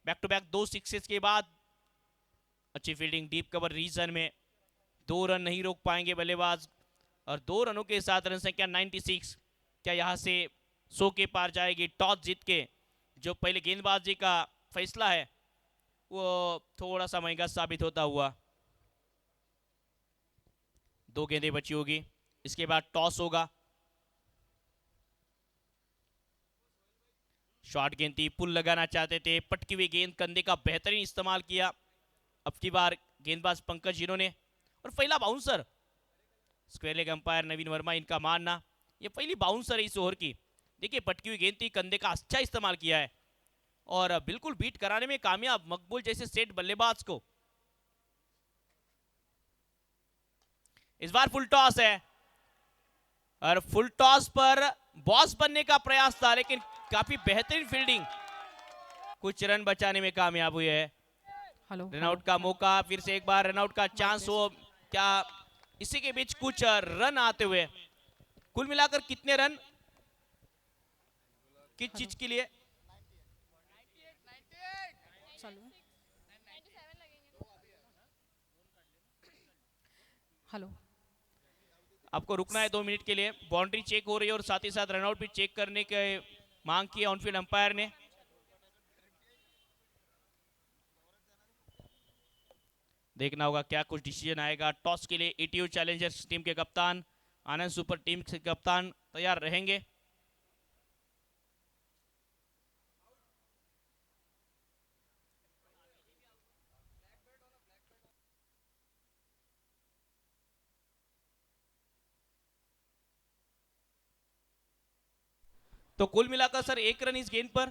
बैक टू बैक 2 सिक्सेस के बाद अच्छी फील्डिंग डीप कवर रीजन में 2 रन नहीं रोक पाएंगे बल्लेबाज और 2 रनों के साथ रन संख्या 96। क्या यहां से 100 के पार जाएगी? टॉस जीत के जो पहले गेंदबाजी का फैसला है वो थोड़ा सा महंगा साबित होता हुआ। 2 गेंदें बची होगी, इसके बाद टॉस होगा। शॉर्ट गेंद थी, पुल लगाना चाहते थे, पटकी हुई गेंद, कंधे का बेहतरीन इस्तेमाल किया। अब की बार गेंदबाज पंकज जिन्होंने और पहला बाउंसर स्क्वायर लेग अंपायर नवीन वर्मा, इनका मानना ये पहली बाउंसर है इस ओवर की। देखिए पटकी हुई गेंद थी, कंधे का अच्छा इस्तेमाल किया है और बिल्कुल बीट कराने में कामयाब मकबूल जैसे सेट बल्लेबाज को। इस बार फुल टॉस है और फुल टॉस पर बॉस बनने का प्रयास था लेकिन काफी बेहतरीन फील्डिंग, कुछ रन बचाने में कामयाब हुए है। रनआउट का मौका, फिर से एक बार रनआउट का चांस हो क्या? इसी के बीच कुछ रन आते हुए, कुल मिलाकर कितने रन किस चीज के लिए? हेलो, आपको रुकना है 2 मिनट के लिए। बाउंड्री चेक हो रही है और साथ ही साथ रनआउट भी चेक करने के मांग की है ऑनफील्ड अंपायर ने। देखना होगा क्या कुछ डिसीजन आएगा। टॉस के लिए ETU चैलेंजर्स टीम के कप्तान आनंद सुपर टीम के कप्तान तैयार रहेंगे। तो कुल मिलाकर सर 1 रन इस गेंद पर,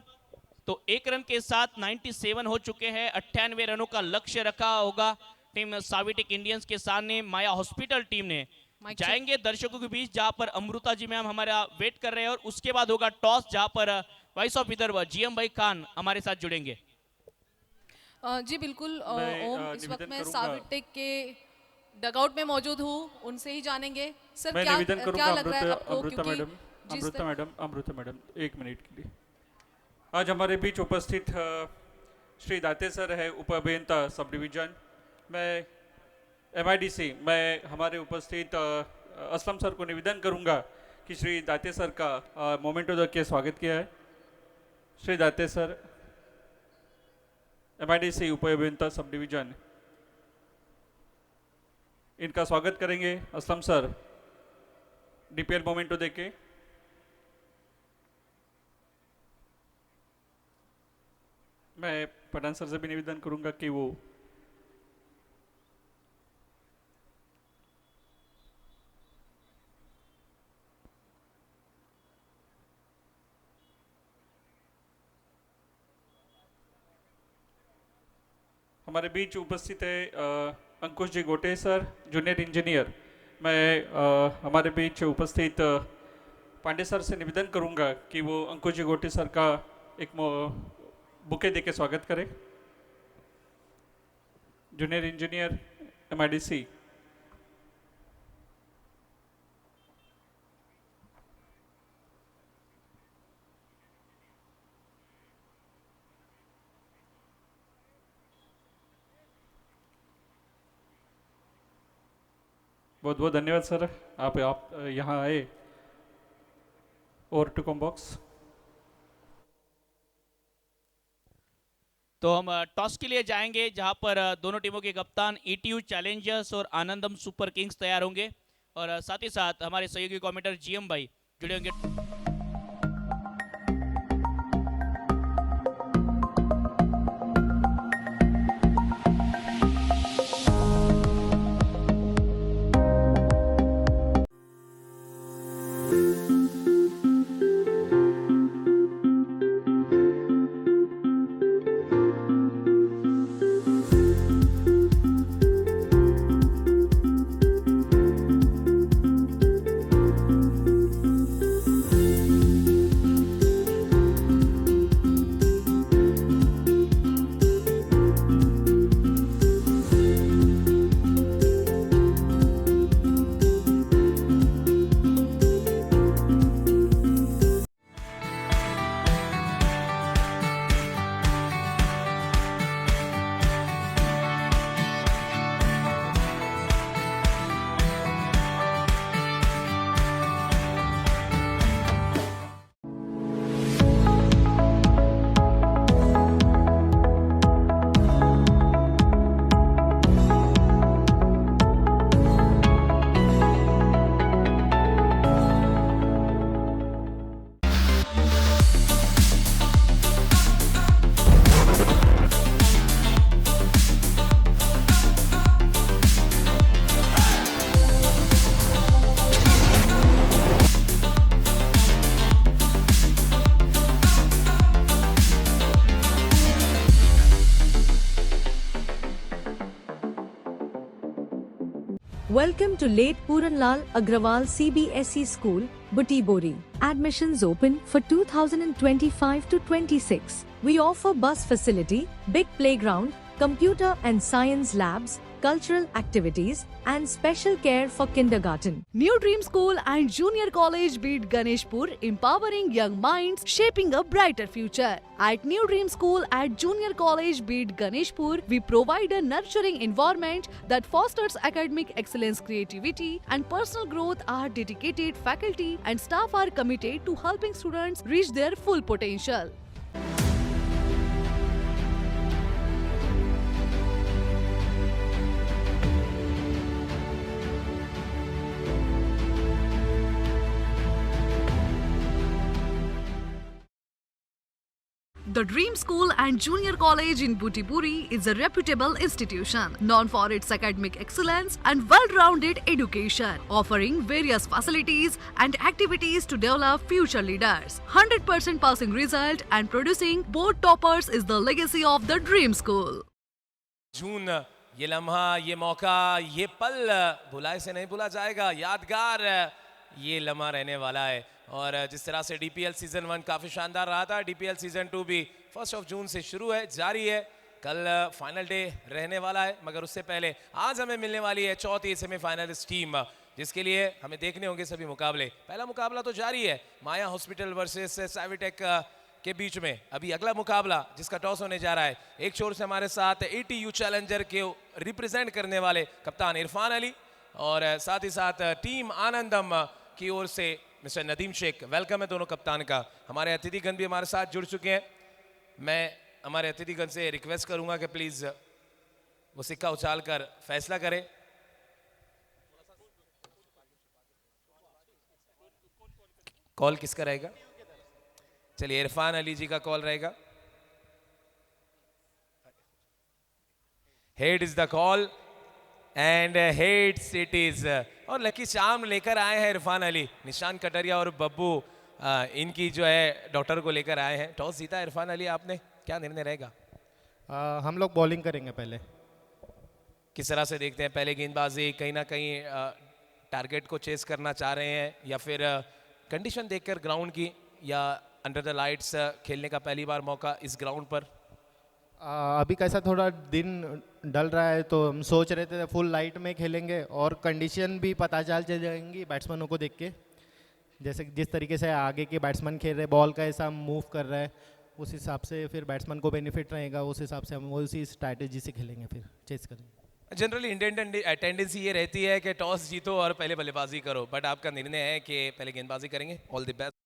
तो 1 रन के साथ 97 हो चुके हैं। 98 रनों का लक्ष्य रखा होगा टीम साविटिक इंडियंस के सामने माया हॉस्पिटल टीम ने। जाएंगे दर्शकों के बीच जहां पर अमृता जी मैम हमारा वेट कर रहे हैं और उसके बाद होगा टॉस जहां पर वॉइस ऑफ विदर्भ GM भाई खान हमारे साथ जुड़ेंगे। जी बिल्कुल ओम, इस वक्त मैं साविटिक के डगआउट में मौजूद हूँ, उनसे ही जानेंगे सर क्या लग रहा है आपको? अमृता मैडम 1 मिनट के लिए। आज हमारे बीच उपस्थित श्री दाते सर है, उप अभियंता सब डिवीजन। मैं MIDC मैं हमारे उपस्थित असलम सर को निवेदन करूंगा कि श्री दाते सर का मोमेंटो दे के स्वागत किया है। श्री दाते सर, MIDC उप अभियंता सब डिवीजन, इनका स्वागत करेंगे असलम सर DPL मोमेंटो दे के। मैं पठान सर से भी निवेदन करूंगा कि वो हमारे बीच उपस्थित है अंकुश जी गोटे सर, जूनियर इंजीनियर। मैं हमारे बीच उपस्थित पांडे सर से निवेदन करूंगा कि वो अंकुश जी गोटे सर का एक बुके देके स्वागत करें। Junior engineer MIDC। बहुत बहुत धन्यवाद सर, आप यहाँ आए। Over to comm box. तो हम टॉस के लिए जाएंगे, जहां पर दोनों टीमों के कप्तान ETU चैलेंजर्स और आनंदम सुपर किंग्स तैयार होंगे, और साथ ही साथ हमारे सहयोगी कमेंटर GM भाई जुड़े होंगे। Welcome to Late Puranlal Agrawal CBSE School, Butibori. Admissions open for 2025 to 26. We offer bus facility, big playground, computer and science labs, cultural activities, and special care for kindergarten. New Dream School and Junior College beat Ganeshpur, empowering young minds, shaping a brighter future. At New Dream School at Junior College beat Ganeshpur, we provide a nurturing environment that fosters academic excellence, creativity, and personal growth. Our dedicated faculty and staff are committed to helping students reach their full potential. The Dream School and Junior College in Butibori is a reputable institution known for its academic excellence and well-rounded education, offering various facilities and activities to develop future leaders. 100% passing result and producing board toppers is the legacy of the Dream School. जून, ये लम्हा, ये मौका, ये पल भुलाए से नहीं भूला जाएगा, यादगार ये लम्हा रहने वाला है। और जिस तरह से DPL सीजन 1 काफ़ी शानदार रहा था, DPL सीजन 2 भी 1 जून से शुरू है, जारी है। कल फाइनल डे रहने वाला है, मगर उससे पहले आज हमें मिलने वाली है चौथी सेमीफाइनलिस्ट टीम, जिसके लिए हमें देखने होंगे सभी मुकाबले। पहला मुकाबला तो जारी है, माया हॉस्पिटल वर्सेस सैविटेक के बीच में। अभी अगला मुकाबला जिसका टॉस होने जा रहा है, एक छोर से हमारे साथ ETU चैलेंजर के रिप्रेजेंट करने वाले कप्तान इरफान अली, और साथ ही साथ टीम आनंदम की ओर से मिस्टर नदीम शेख। वेलकम है दोनों कप्तान का। हमारे अतिथिगण भी हमारे साथ जुड़ चुके हैं। मैं हमारे अतिथिगण से रिक्वेस्ट करूंगा कि प्लीज वो सिक्का उछाल कर फैसला करें। कॉल किसका रहेगा? चलिए इरफान अली जी का कॉल रहेगा। Head is the call and heads it is. और लकी चार्म लेकर आए हैं इरफान अली, निशान कटरिया और बब्बू इनकी जो है डॉटर को लेकर आए हैं। टॉस जीता इरफान अली आपने, क्या निर्णय रहेगा? हम लोग बॉलिंग करेंगे पहले। किस तरह से देखते हैं पहले गेंदबाजी? कहीं ना कहीं टारगेट को चेस करना चाह रहे हैं, या फिर कंडीशन देखकर ग्राउंड की, या अंडर द लाइट्स खेलने का पहली बार मौका इस ग्राउंड पर? अभी कैसा थोड़ा दिन डल रहा है, तो हम सोच रहे थे फुल लाइट में खेलेंगे, और कंडीशन भी पता चल जाएंगी बैट्समैनों को देख के, जैसे जिस तरीके से आगे के बैट्समैन खेल रहे, बॉल का ऐसा मूव कर रहा है, उस हिसाब से फिर बैट्समैन को बेनिफिट रहेगा, उस हिसाब से हम उसी स्ट्रैटेजी से खेलेंगे, फिर चेस करेंगे। जनरली इंडियन टेंडेंसी ये रहती है कि टॉस जीतो और पहले बल्लेबाजी करो, बट आपका निर्णय है कि पहले गेंदबाजी करेंगे। All the best.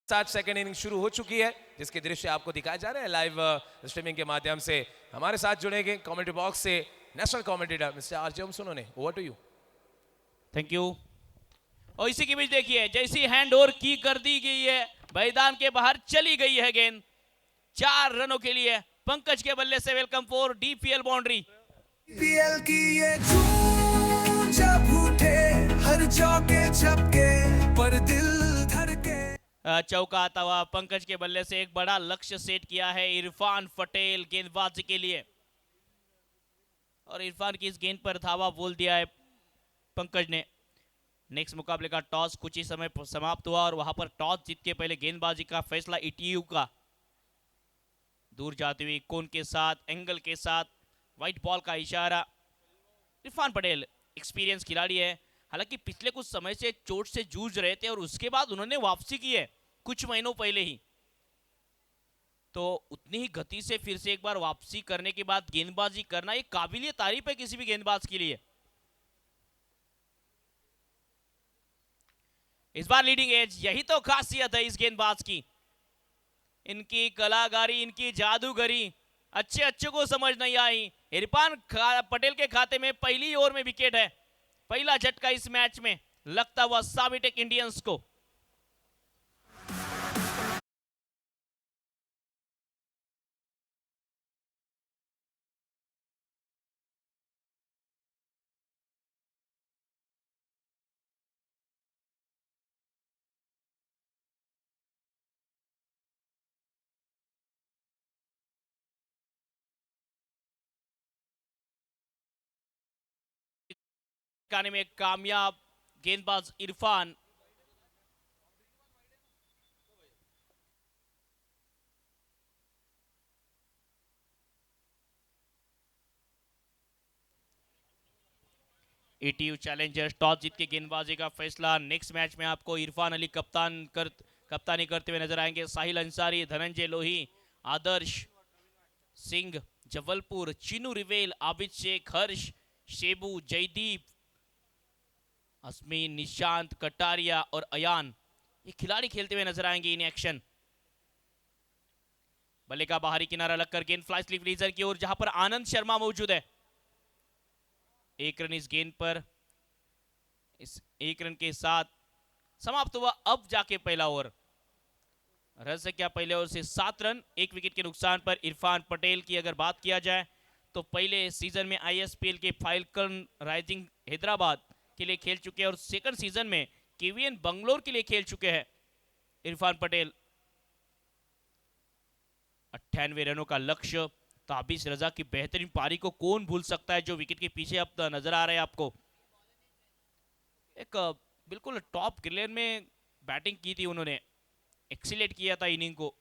7 second inning शुरू हो चुकी है, जिसके दृश्य आपको दिखाए जा रहे हैं लाइव स्ट्रीमिंग के माध्यम से। हमारे साथ जुड़ेंगे कमेंट्री बॉक्स से नेशनल कमेंटेटर मिस्टर आरजे ओमसोनोने। Over to you. Thank you. और इसी के बीच देखिए जैसी हैंड ओवर की कर दी गई है, मैदान के बाहर चली गई है गेंद 4 रनों के लिए पंकज के बल्ले से। Welcome for DPL boundary. DPL की ये धूम जब उठे हर चौके छक्के पर दिल धड़के। चौका आता हुआ पंकज के बल्ले से एक बड़ा लक्ष्य सेट किया है इरफान पटेल गेंदबाजी के लिए, और इरफान की इस गेंद पर धावा बोल दिया है पंकज ने। नेक्स्ट मुकाबले का टॉस कुछ ही समय समाप्त हुआ और वहां पर टॉस जीत के पहले गेंदबाजी का फैसला ईटीयू का। दूर जाती हुई कोन के साथ, एंगल के साथ, व्हाइट बॉल का इशारा। इरफान पटेल एक्सपीरियंस खिलाड़ी है, हालांकि पिछले कुछ समय से चोट से जूझ रहे थे और उसके बाद उन्होंने वापसी की है कुछ महीनों पहले ही, तो उतनी ही गति से फिर से एक बार वापसी करने के बाद गेंदबाजी करना एक काबिलियत तारीफ है किसी भी गेंदबाज के लिए। इस बार लीडिंग एज, यही तो खासियत है इस गेंदबाज की, इनकी कलाकारी, इनकी जादूगरी अच्छे को समझ नहीं आई। इरफान पटेल के खाते में पहली ओवर में विकेट है, पहला झटका इस मैच में लगता हुआ साबिटेक इंडियंस को। गाने में कामयाब गेंदबाज इरफान। ईटीयू चैलेंजर्स टॉस जीत के गेंदबाजी का फैसला। नेक्स्ट मैच में आपको इरफान अली कप्तानी करते हुए नजर आएंगे। साहिल अंसारी, धनंजय लोही, आदर्श सिंह जबलपुर, चिनू रिवेल, आबिद शेख, हर्ष, शेबू, जयदीप, अस्मीन, निशांत, कटारिया और अयान, ये खिलाड़ी खेलते हुए नजर आएंगे इन एक्शन। बल्ले का बाहरी किनारा लगकर गेंद फ्लाई स्लिप रीजन की ओर, जहां पर आनंद शर्मा मौजूद है। 1 रन इस गेंद पर, इस 1 रन के साथ समाप्त हुआ अब जाके पहला ओवर। रन से क्या पहले ओवर से 7 रन 1 विकेट के नुकसान पर। इरफान पटेल की अगर बात किया जाए तो पहले सीजन में आईएसपीएल के फाल्कन राइजिंग हैदराबाद के लिए खेल चुके हैं और सेकंड सीजन में केवीएन बंगलोर के लिए खेल चुके हैं इरफान पटेल। 98 रनों का लक्ष्य, ताबिश रजा की बेहतरीन पारी को कौन भूल सकता है, जो विकेट के पीछे अब नजर आ रहे हैं आपको। एक बिल्कुल टॉप गियर में बैटिंग की थी उन्होंने, एक्सीलेंट किया था इनिंग को।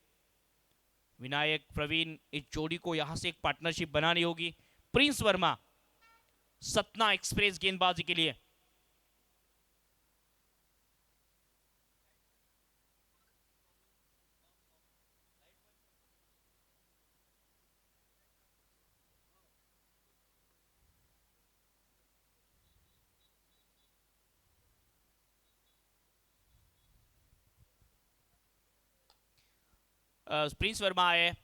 विनायक, प्रवीण, इस जोड़ी को यहां से एक पार्टनरशिप बनानी होगी। प्रिंस वर्मा सतना एक्सप्रेस गेंदबाजी के लिए। प्रिंस वर्मा है,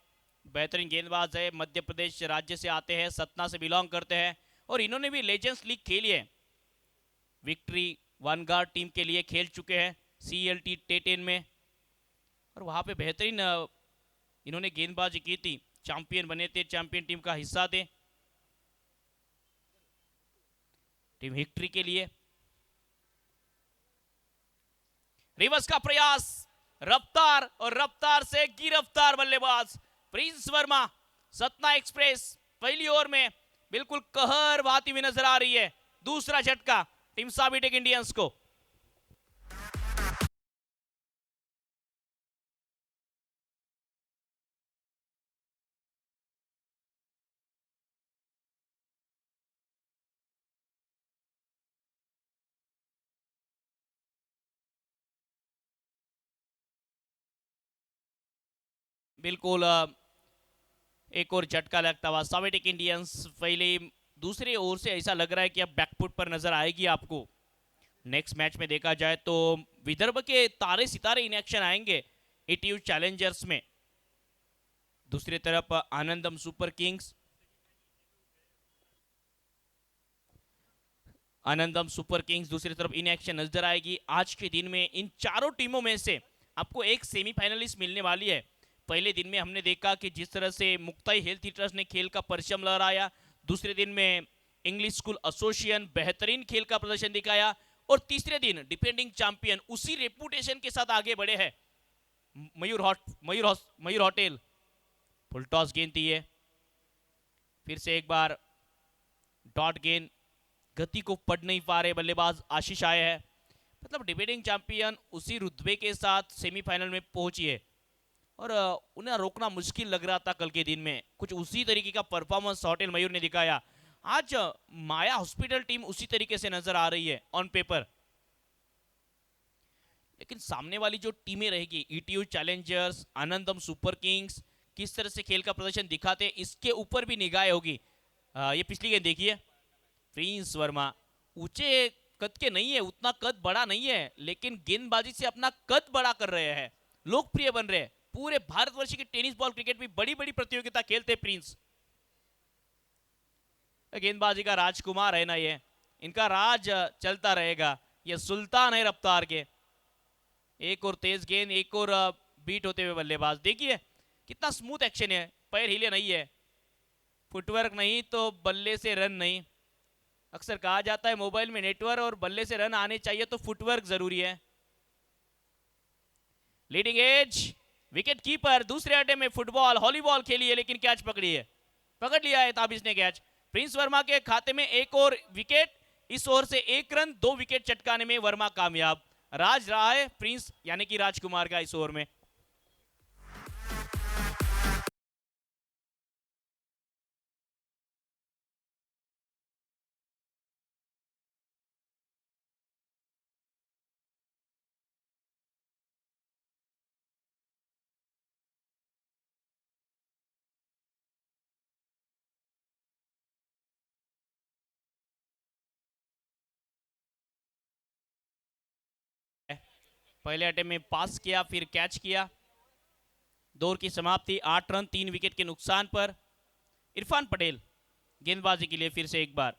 बेहतरीन गेंदबाज है, मध्य प्रदेश राज्य से आते हैं, सतना से बिलोंग करते हैं और इन्होंने भी लेजेंड्स लीग खेली है। विक्ट्री वनगार्ड टीम के लिए खेल चुके हैं CLT T10 में, और वहाँ पे बेहतरीन इन्होंने गेंदबाजी की थी, चैंपियन बने थे, चैंपियन टीम का हिस्सा थे टीम विक्ट्री के लिए। रिवर्स का प्रयास, रफ्तार और रफ्तार से गिरफ्तार बल्लेबाज प्रिंस वर्मा। सतना एक्सप्रेस पहली ओवर में बिल्कुल कहर बहाती हुई नजर आ रही है। दूसरा झटका टीम साबिटेक इंडियंस को। बिल्कुल एक और झटका लगता हुआ साबिटेक इंडियंस पहले दूसरे ओवर से ऐसा लग रहा है कि अब बैकफुट पर नजर आएगी आपको। नेक्स्ट मैच में देखा जाए तो विदर्भ के तारे सितारे इन एक्शन आएंगे। एटीयू चैलेंजर्स में। दूसरी तरफ आनंदम सुपर किंग्स, आनंदम सुपर किंग्स दूसरी तरफ इन एक्शन नजर आएगी। आज के दिन में इन चारों टीमों में से आपको एक सेमीफाइनलिस्ट मिलने वाली है। पहले दिन में हमने देखा कि जिस तरह से मुक्ताई हेल्थ ट्रस्ट ने खेल का परचम लहराया, दूसरे दिन में इंग्लिश स्कूल एसोसिएशन बेहतरीन खेल का प्रदर्शन दिखाया, और तीसरे दिन डिफेंडिंग चैंपियन उसी रेपुटेशन के साथ आगे बढ़े हैं मयूर होटल। फुल टॉस गेंद थी है, फिर से एक बार डॉट गेंद, गति को पढ़ नहीं पा रहे बल्लेबाज आशीष आए हैं। मतलब डिफेंडिंग चैंपियन उसी रुतबे के साथ सेमीफाइनल में पहुंची है और उन्हें रोकना मुश्किल लग रहा था। कल के दिन में कुछ उसी तरीके का परफॉर्मेंस होटल मयूर ने दिखाया। आज माया हॉस्पिटल टीम उसी तरीके से नजर आ रही है ऑन पेपर, लेकिन सामने वाली जो टीमें रहेगी ईटीयू चैलेंजर्स, आनंदम सुपर किंग्स, किस तरह से खेल का प्रदर्शन दिखाते हैं इसके ऊपर भी निगाह होगी। ये पिछली गेंद देखिए, प्रिंस वर्मा ऊंचे कद के नहीं है, उतना कद बड़ा नहीं है, लेकिन गेंदबाजी से अपना कद बड़ा कर रहे हैं, लोकप्रिय बन रहे हैं। पूरे भारतवर्ष की टेनिस बॉल क्रिकेट में बड़ी बड़ी प्रतियोगिता खेलते प्रिंस। गेंदबाजी का राजकुमार है ना, ये इनका राज चलता रहेगा। ये सुल्तान है रफ्तार के। एक और तेज गेंद, एक और बीट होते हुए बल्लेबाज। देखिए कितना स्मूथ एक्शन है, पैर हिले नहीं है, फुटवर्क नहीं तो बल्ले से रन नहीं। अक्सर कहा जाता है मोबाइल में नेटवर्क और बल्ले से रन आने चाहिए तो फुटवर्क जरूरी है। लीडिंग एज विकेट कीपर दूसरे अड्डे में फुटबॉल वॉलीबॉल खेली है, लेकिन कैच पकड़ी है, पकड़ लिया है ताबिज ने कैच। प्रिंस वर्मा के खाते में एक और विकेट, इस ओवर से 1 रन 2 विकेट चटकाने में वर्मा कामयाब। राज रहा है प्रिंस यानी कि राजकुमार का इस ओवर में। पहले अटेम्प्ट में पास किया, फिर कैच किया। दौर की समाप्ति 8 रन 3 विकेट के नुकसान पर। इरफान पटेल गेंदबाजी के लिए फिर से एक बार।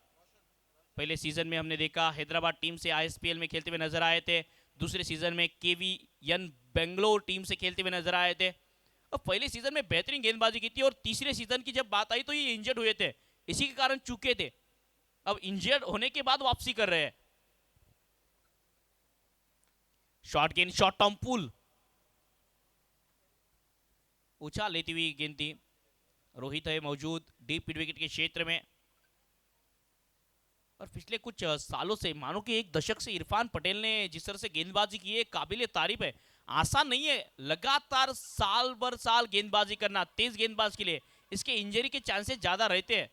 पहले सीजन में हमने देखा हैदराबाद टीम से आईएसपीएल में खेलते हुए नजर आए थे, दूसरे सीजन में केवीएन बेंगलोर टीम से खेलते हुए नजर आए थे और पहले सीजन में बेहतरीन गेंदबाजी की थी। और तीसरे सीजन की जब बात आई तो ये इंजर्ड हुए थे, इसी के कारण चूके थे। अब इंजर्ड होने के बाद वापसी कर रहे हैं। शॉर्ट गेंद, शॉर्ट टर्म पुल, उछाल लेती हुई गेंद थी। रोहित है मौजूद डीप मिड विकेट के क्षेत्र में और पिछले कुछ सालों से, मानो कि 1 दशक से इरफान पटेल ने जिस तरह से गेंदबाजी की है काबिले तारीफ है। आसान नहीं है लगातार साल भर साल गेंदबाजी करना तेज गेंदबाज के लिए, इसके इंजरी के चांसेस ज्यादा रहते हैं।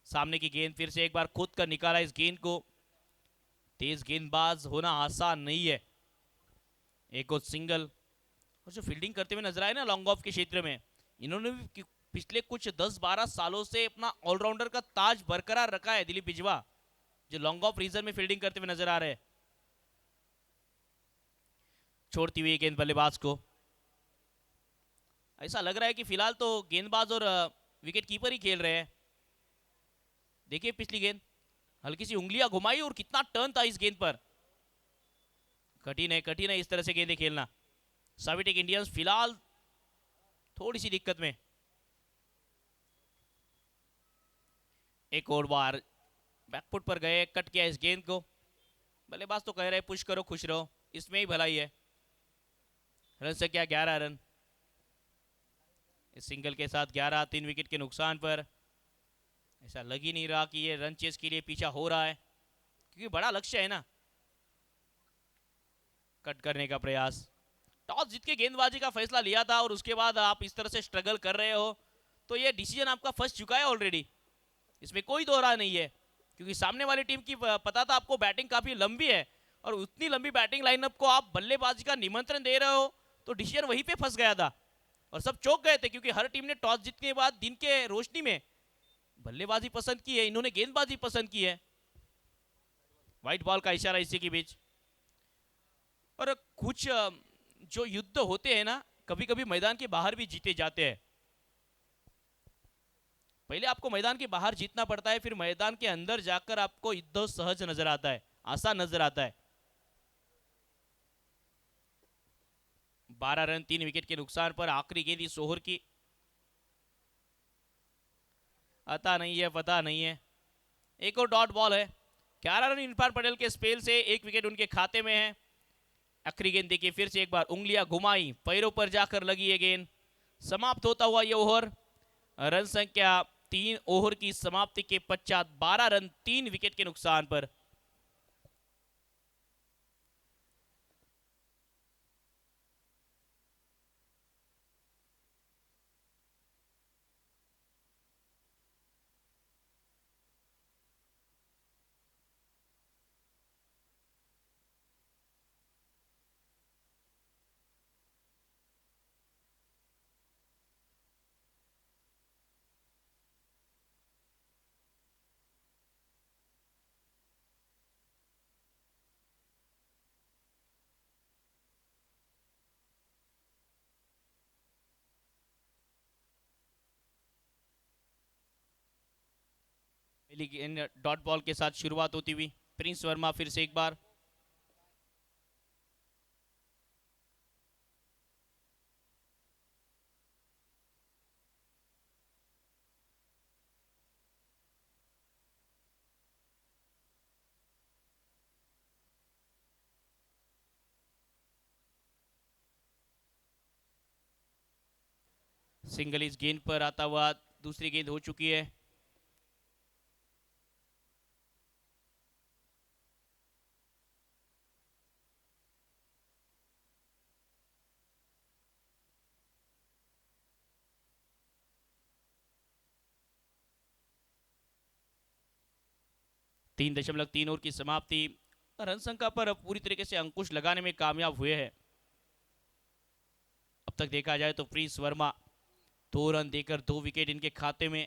सामने की गेंद फिर से एक बार खुद कर निकाला इस गेंद को। तेज गेंदबाज होना आसान नहीं है। एक और सिंगल, और जो फील्डिंग करते हुए नजर आए ना लॉन्ग ऑफ के क्षेत्र में, इन्होंने भी पिछले कुछ 10-12 सालों से अपना ऑलराउंडर का ताज बरकरार रखा है। दिलीप बिजवा जो लॉन्ग ऑफ रीजन में फील्डिंग करते हुए नजर आ रहे हैं। छोड़ती हुई गेंद बल्लेबाज को, ऐसा लग रहा है कि फिलहाल तो गेंदबाज और विकेट कीपर ही खेल रहे हैं। देखिए पिछली गेंद हल्की सी उंगलियां घुमाई और कितना टर्न था इस गेंद पर। कठिन है इस तरह से गेंदें खेलना। साविटेक इंडियंस फिलहाल थोड़ी सी दिक्कत में। एक और बार बैकफुट पर गए, कट किया इस गेंद को। बल्लेबाज तो कह रहे पुश करो खुश रहो, इसमें ही भलाई है। रन से क्या 11 रन इस सिंगल के साथ 11 3 विकेट के नुकसान पर। ऐसा लग ही नहीं रहा कि ये रन चेस के लिए पीछा हो रहा है, क्योंकि बड़ा लक्ष्य है ना। कट करने का प्रयास, टॉस जीत के गेंदबाजी का फैसला लिया था और उसके बाद आप इस तरह से स्ट्रगल कर रहे हो तो ये डिसीजन आपका फंस चुका है ऑलरेडी, इसमें कोई दो राय नहीं है। क्योंकि सामने वाली टीम की पता था आपको बैटिंग काफी लंबी है और उतनी लंबी बैटिंग लाइनअप को आप बल्लेबाजी का निमंत्रण दे रहे हो, तो डिसीजन वहीं पे फंस गया था और सब चौंक गए थे। क्योंकि हर टीम ने टॉस जीतने के बाद दिन के रोशनी में बल्लेबाजी पसंद की है, इन्होंने गेंदबाजी पसंद की है। व्हाइट बॉल का इशारा इसी के बीच। और कुछ जो युद्ध होते हैं ना, कभी कभी मैदान के बाहर भी जीते जाते हैं। पहले आपको मैदान के बाहर जीतना पड़ता है, फिर मैदान के अंदर जाकर आपको युद्ध सहज नजर आता है, आसान नजर आता है। 12 रन 3 विकेट के नुकसान पर आखिरी गेंद इस ओवर की। आता नहीं है, पता नहीं है। एक और डॉट बॉल है। 11 रन इरफान पटेल के स्पेल से 1 विकेट उनके खाते में है। आखिरी गेंद देखिए, फिर से एक बार उंगलियां घुमाई, पैरों पर जाकर लगी है गेंद। समाप्त होता हुआ ये ओवर। रन संख्या 3 ओवर की समाप्ति के पश्चात 12 रन 3 विकेट के नुकसान पर। पहली गेंद डॉट बॉल के साथ शुरुआत होती हुई। प्रिंस वर्मा फिर से एक बार। सिंगल इस गेंद पर आता हुआ दूसरी गेंद हो चुकी है। तीन 3.3 ओवर की समाप्ति। रन संख्या पर पूरी तरीके से अंकुश लगाने में कामयाब हुए हैं। अब तक देखा जाए तो प्रिंस वर्मा 2 रन देकर 2 विकेट इनके खाते में।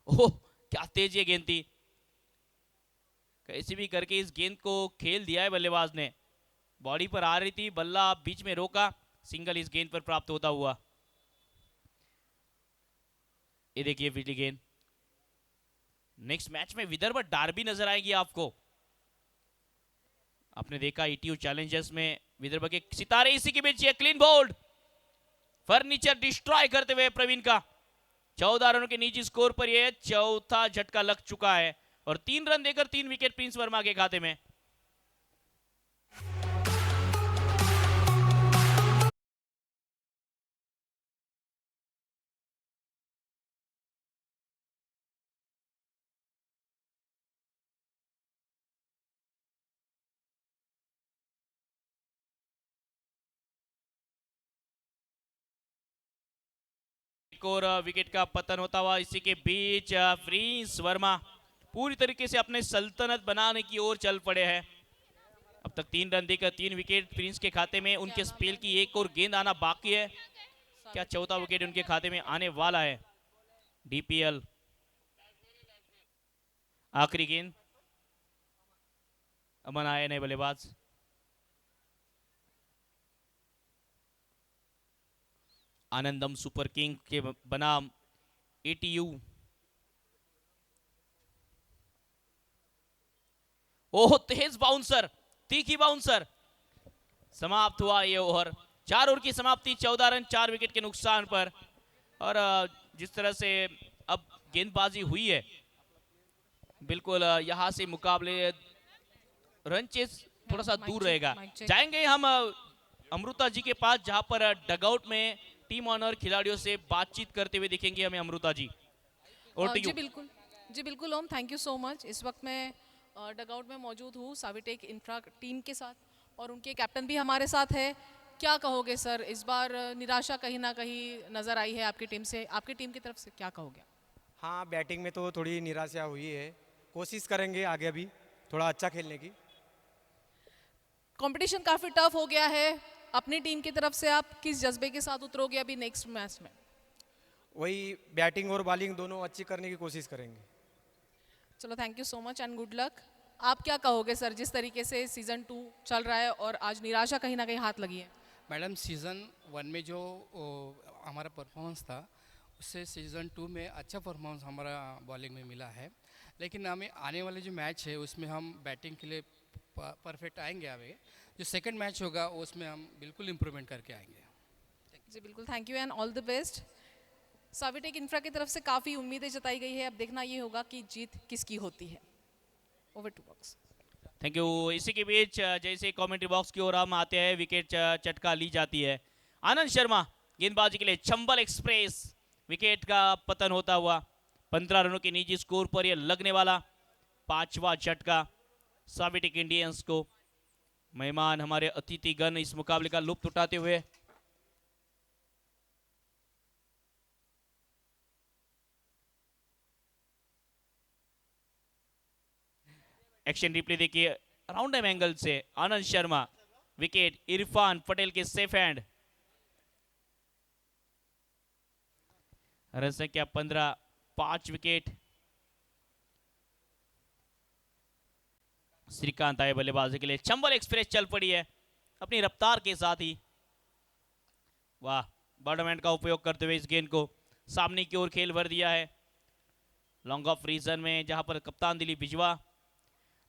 ओह, क्या तेज ये गेंद थी। कैसे भी करके इस गेंद को खेल दिया है बल्लेबाज ने। बॉडी पर आ रही थी, बल्ला बीच में रोका, सिंगल इस गेंद पर प्राप्त होता हुआ। ये देखिए पिछली गेंद। नेक्स्ट मैच में विदर्भ डार्बी नजर आएगी आपको। आपने देखा ईटीयू चैलेंजर्स में विदर्भ के सितारे इसी के बीच। ये क्लीन बोल्ड, फर्नीचर डिस्ट्रॉय करते हुए प्रवीण का 14 रनों के निजी स्कोर पर यह चौथा झटका लग चुका है और 3 रन देकर 3 विकेट प्रिंस वर्मा के खाते में। और विकेट का पतन होता हुआ। इसी के बीच प्रिंस वर्मा पूरी तरीके से अपने सल्तनत बनाने की ओर चल पड़े हैं। अब तक 3 रन देकर 3 विकेट प्रिंस के खाते में। उनके स्पेल की एक और गेंद आना बाकी है। क्या चौथा विकेट उनके खाते में आने वाला है। डीपीएल आखिरी गेंद। अमन आए नए बल्लेबाज। आनंदम सुपर किंग के बनाम एटीयू। ओह, तेज बाउंसर, तीखी बाउंसर। समाप्त हुआ ये ओवर। 4 ओवर की समाप्ति, 14 रन 4 विकेट के नुकसान पर। और जिस तरह से अब गेंदबाजी हुई है, बिल्कुल यहां से मुकाबले रन चेस थोड़ा सा दूर रहेगा। जाएंगे हम अमृता जी के पास, जहां पर डगआउट में टीम ऑनर खिलाड़ियों से बातचीत करते हुए दिखेंगे हमें अमृता जी। और जी बिल्कुल ओम, थैंक यू सो मच। इस वक्त मैं डगआउट में मौजूद हूँ साविटेक इंफ्रा टीम के साथ और उनके कैप्टन भी हमारे साथ है। क्या कहोगे सर, इस बार निराशा कहीं ना कहीं नजर आई है आपकी टीम से, आपकी टीम की तरफ से क्या कहोगे? हाँ, बैटिंग में तो थोड़ी निराशा हुई है। कोशिश करेंगे आगे भी थोड़ा अच्छा खेलने की। कंपटीशन काफी टफ हो गया है। अपनी टीम की तरफ से आप किस जज्बे के साथ उतरोगे अभी नेक्स्ट मैच में? वही बैटिंग और बॉलिंग दोनों अच्छी करने की कोशिश करेंगे। चलो, thank you so much and good luck. आप क्या कहोगे सर, जिस तरीके से सीज़न 2 चल रहा है और आज निराशा कहीं ना कहीं हाथ लगी है? मैडम सीज़न 1 में जो हमारा परफॉर्मेंस था उससे सीज़न 2 में अच्छा परफॉर्मेंस हमारा बॉलिंग में मिला है, लेकिन हमें आने वाले जो मैच है उसमें हम बैटिंग के लिए परफेक्ट आएंगे। आगे जो सेकंड मैच होगा उसमें हम बिल्कुल इम्प्रूवमेंट करके आएंगे। जी बिल्कुल, thank you and all the best. साविटेक इंफ्रा की तरफ से काफ़ी उम्मीदें जताई गई है, अब देखना ये होगा कि जीत किसकी होती है। Over to box. Thank you. इसी के बीच जैसे कमेंट्री बॉक्स की ओर हम आते हैं, विकेट चटका ली जाती है। आनंद शर्मा गेंदबाजी के लिए चंबल एक्सप्रेस, विकेट का पतन होता हुआ 15 रनों के निजी स्कोर पर यह लगने वाला 5वां झटका साविटेक इंडियंस को। मेहमान हमारे अतिथिगण इस मुकाबले का लुत्फ उठाते हुए एक्शन रिप्ले देखिए, राउंड एम एंगल से आनंद शर्मा, विकेट इरफान पटेल के सेफ हैंड। रन संख्या 15, 5 विकेट। श्रीकांत आए बल्लेबाजी के लिए, चंबल एक्सप्रेस चल पड़ी है अपनी रफ्तार के साथ ही। वाह, बॉटम हैंड का उपयोग करते हुए इस गेंद को सामने की ओर खेल भर दिया है। लॉन्ग ऑफ रीजन में जहां पर कप्तान दिलीप बिजवा।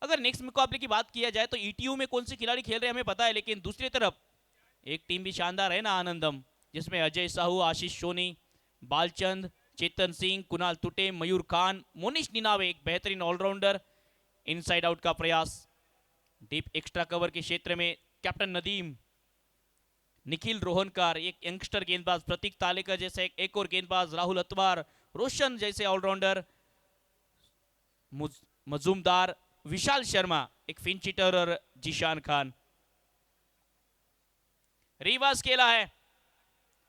अगर नेक्स्ट मुकाबले की बात किया जाए तो ईटीयू में कौन से खिलाड़ी खेल रहे हैं हमें पता है, लेकिन दूसरी तरफ एक टीम भी शानदार है ना, आनंदम, जिसमें अजय साहू, आशीष सोनी, बालचंद, चेतन सिंह, कुणाल तुटे, मयूर खान, मोनिश निनावे, एक बेहतरीन ऑलराउंडर। इनसाइड आउट का प्रयास, डीप एक्स्ट्रा कवर के क्षेत्र में कैप्टन नदीम, निखिल रोहनकार, एक यंगस्टर गेंदबाज प्रतीक तालेकर जैसे एक और गेंदबाज, राहुल अतवार, रोशन जैसे ऑलराउंडर, मजूमदार, विशाल शर्मा, एक फिंचिटर और जीशान खान। रिवर्स खेला है,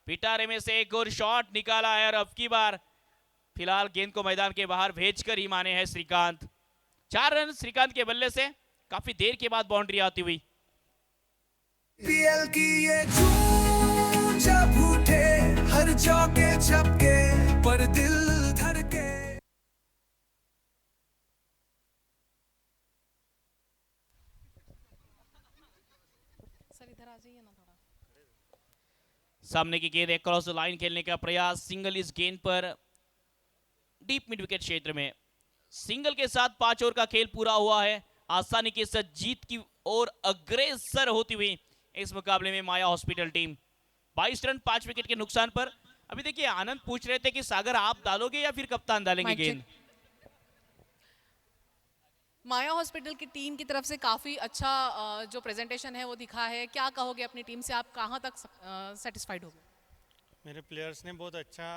पिटारे में से एक और शॉट निकाला है और अब की बार फिलहाल गेंद को मैदान के बाहर भेजकर ही माने हैं श्रीकांत। 4 रन श्रीकांत के बल्ले से काफी देर के बाद बाउंड्री आती हुई। पीएल की ये धूम जब उठे हर चौके छक्के पर दिल धड़के। सर इधर आ जाइए ना थोड़ा। सामने की गेंद क्रॉस लाइन खेलने का प्रयास, सिंगल इस गेंद पर डीप मिड विकेट क्षेत्र में। सिंगल के साथ 5 ओवर का खेल पूरा हुआ है, आसानी के साथ जीत की ओर अग्रसर होती हुई इस मुकाबले में माया हॉस्पिटल टीम। 22 रन 5 विकेट के नुकसान पर। अभी देखिए, आनंद पूछ रहे थे कि सागर आप डालोगे या फिर कप्तान डालेंगे गेंद। माया हॉस्पिटल की टीम की तरफ से काफ़ी अच्छा जो प्रेजेंटेशन है वो दिखा है, क्या कहोगे अपनी टीम से, आप कहाँ तक सेटिस्फाइड हो? मेरे प्लेयर्स ने बहुत अच्छा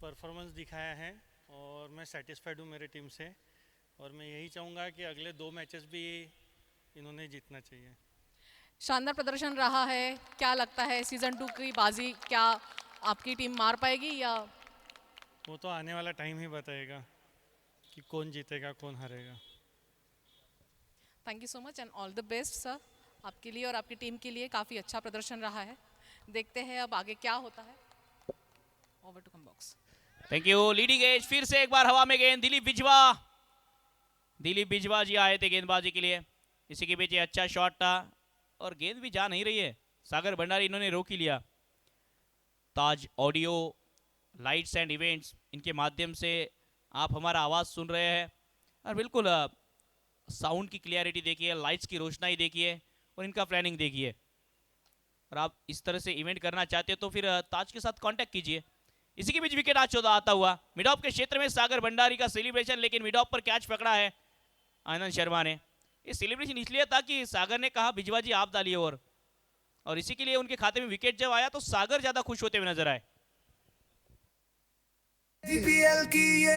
परफॉर्मेंस दिखाया है और मैं सेटिस्फाइड हूँ मेरी टीम से, और मैं यही चाहूँगा कि अगले 2 मैचेस भी इन्होंने जीतना चाहिए। शानदार प्रदर्शन रहा है, क्या लगता है सीजन 2 की बाजी क्या आपकी टीम मार पाएगी या? वो तो आने वाला टाइम ही बताएगा कि कौन जीतेगा कौन हारेगा। Thank you so much and all the best sir, आपके लिए और आपकी टीम के लिए काफ़ी अच्छा प्रदर्शन रहा है। देखते हैं अब आगे क्या होता है। Over to comm box. Thank you. Leading edge, फिर से एक बार हवा में गेंद, दिलीप बिजवा जी आए थे गेंदबाजी के लिए। इसी के बीच अच्छा शॉट था और गेंद भी जा नहीं रही है, सागर भंडारी इन्होंने रोक ही लिया। ताज ऑडियो, लाइट्स एंड इवेंट्स, इनके माध्यम से आप हमारा आवाज़ सुन रहे हैं और बिल्कुल साउंड की क्लियरिटी देखिए, लाइट्स की रोशनाई देखिए और इनका प्लानिंग देखिए। और आप इस तरह से इवेंट करना चाहते हो तो फिर ताज के साथ कांटेक्ट कीजिए। इसी के बीच विकेट आज 14 आता हुआ मिड ऑफ के क्षेत्र में सागर भंडारी का सेलिब्रेशन, लेकिन मिड ऑफ पर कैच पकड़ा है आनंद शर्मा ने। ये सेलिब्रेशन इसलिए था कि सागर ने कहा बिजवा जी आप डालिए और इसी के लिए उनके खाते में विकेट जब आया तो सागर ज्यादा खुश होते हुए नजर आए। पीएल की ये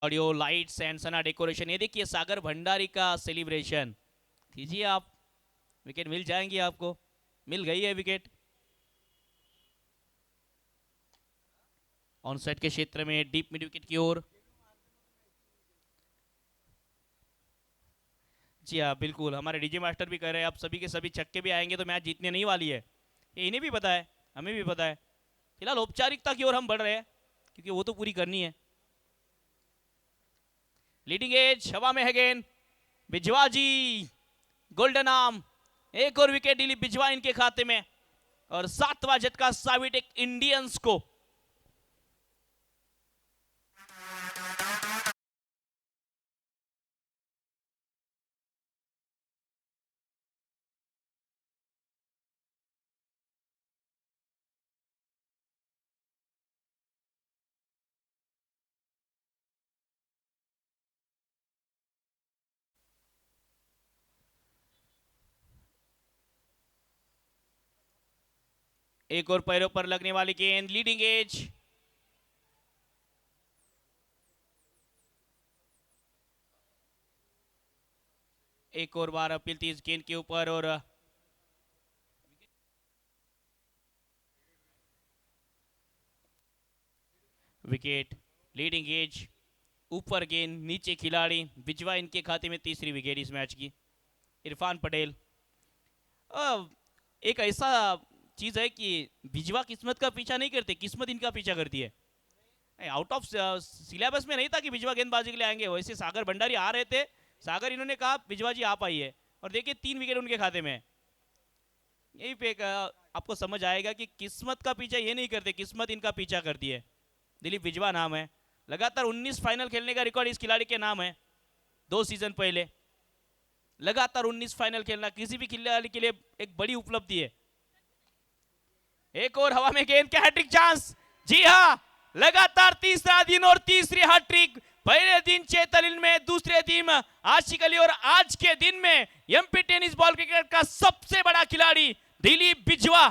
audio, lights and Sana decoration, ये देखिए सागर भंडारी का सेलिब्रेशन कीजिए आप, विकेट मिल जाएंगी आपको। मिल गई है विकेट। ऑन साइड के क्षेत्र में डीप मिड विकेट की ओर जी हाँ बिल्कुल, हमारे डीजे मास्टर भी कह रहे हैं अब सभी के सभी छक्के भी आएंगे तो मैच जीतने नहीं वाली है। ये इन्हें भी पता है, हमें भी पता है। फिलहाल औपचारिकता की ओर हम बढ़ रहे हैं क्योंकि वो तो पूरी करनी है। लीडिंग एज हवा में है गेंद, बिजवा जी गोल्डन आर्म, एक और विकेट दिलीप बिजवा इनके खाते में और 7वां झटका साविटेक इंडियंस को। एक और पैरों पर लगने वाली गेंद, लीडिंग एज, एक और बार अपील थी इस गेंद के ऊपर और विकेट। लीडिंग एज, ऊपर गेंद, नीचे खिलाड़ी, बिजवा इनके खाते में तीसरी विकेट इस मैच की। इरफान पटेल, एक ऐसा चीज है कि बिजवा किस्मत का पीछा नहीं करते, किस्मत इनका पीछा करती है। आउट ऑफ सिलेबस में नहीं था कि बिजवा गेंदबाजी के लिए आएंगे, वैसे सागर भंडारी आ रहे थे, सागर इन्होंने कहा बिजवा जी आप आइए और देखिए 3 विकेट उनके खाते में। यही पे आपको समझ आएगा कि किस्मत का पीछा ये नहीं करते, किस्मत इनका पीछा करती है। दिलीप बिजवा नाम है, लगातार 19 फाइनल खेलने का रिकॉर्ड इस खिलाड़ी के नाम है। 2 सीजन पहले लगातार 19 फाइनल खेलना किसी भी खिलाड़ी के लिए एक बड़ी उपलब्धि है। एक और हवा में गेंद, क्या हैट्रिक चांस, जी हाँ लगातार तीसरा दिन और तीसरी हैट्रिक। पहले दिन चेतन में, दूसरे दिन आशिक अली और आज के दिन में एमपी टेनिस बॉल क्रिकेट का सबसे बड़ा खिलाड़ी दिलीप बिजवा।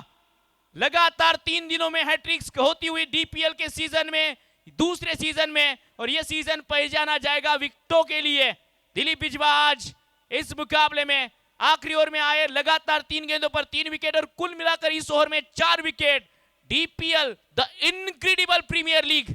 लगातार 3 दिनों में हैट्रिक्स होती हुई डीपीएल के सीजन में, दूसरे सीजन में, और यह सीजन पहचाना जाएगा विकेटों के लिए। दिलीप बिजवा आज इस मुकाबले में आखिरी ओवर में आए, लगातार 3 गेंदों पर 3 विकेट और कुल मिलाकर इस ओवर में 4 wicket. DPL the incredible premier league.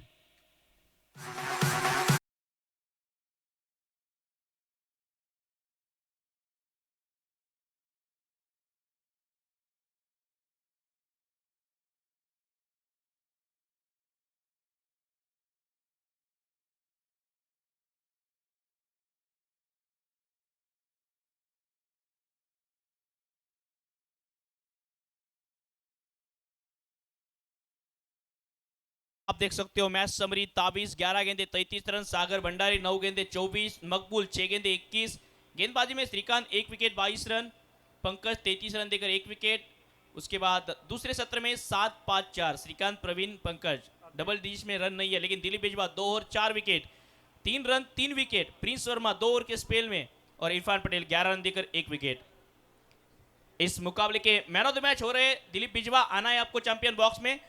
आप देख सकते हो मैच समरी ताबीज 11 गेंदे 33 रन, सागर भंडारी 9 गेंदे 24, मकबूल 6 गेंदे 21। गेंदबाजी में Shrikant 1 wicket 22 run, Pankaj 33 run देकर 1 विकेट। उसके बाद दूसरे सत्र में 7-5-4 श्रीकांत, प्रवीण, पंकज, डबल डिजिट में रन नहीं है, लेकिन दिलीप बिजवा 2 और 4 wicket, 3 run 3 wicket. Prince Verma 2 over के स्पेल में और इरफान पटेल 11 रन देकर 1 विकेट। इस मुकाबले के मैन ऑफ द मैच हो रहे दिलीप बिजवा। आना है आपको चैंपियन बॉक्स में,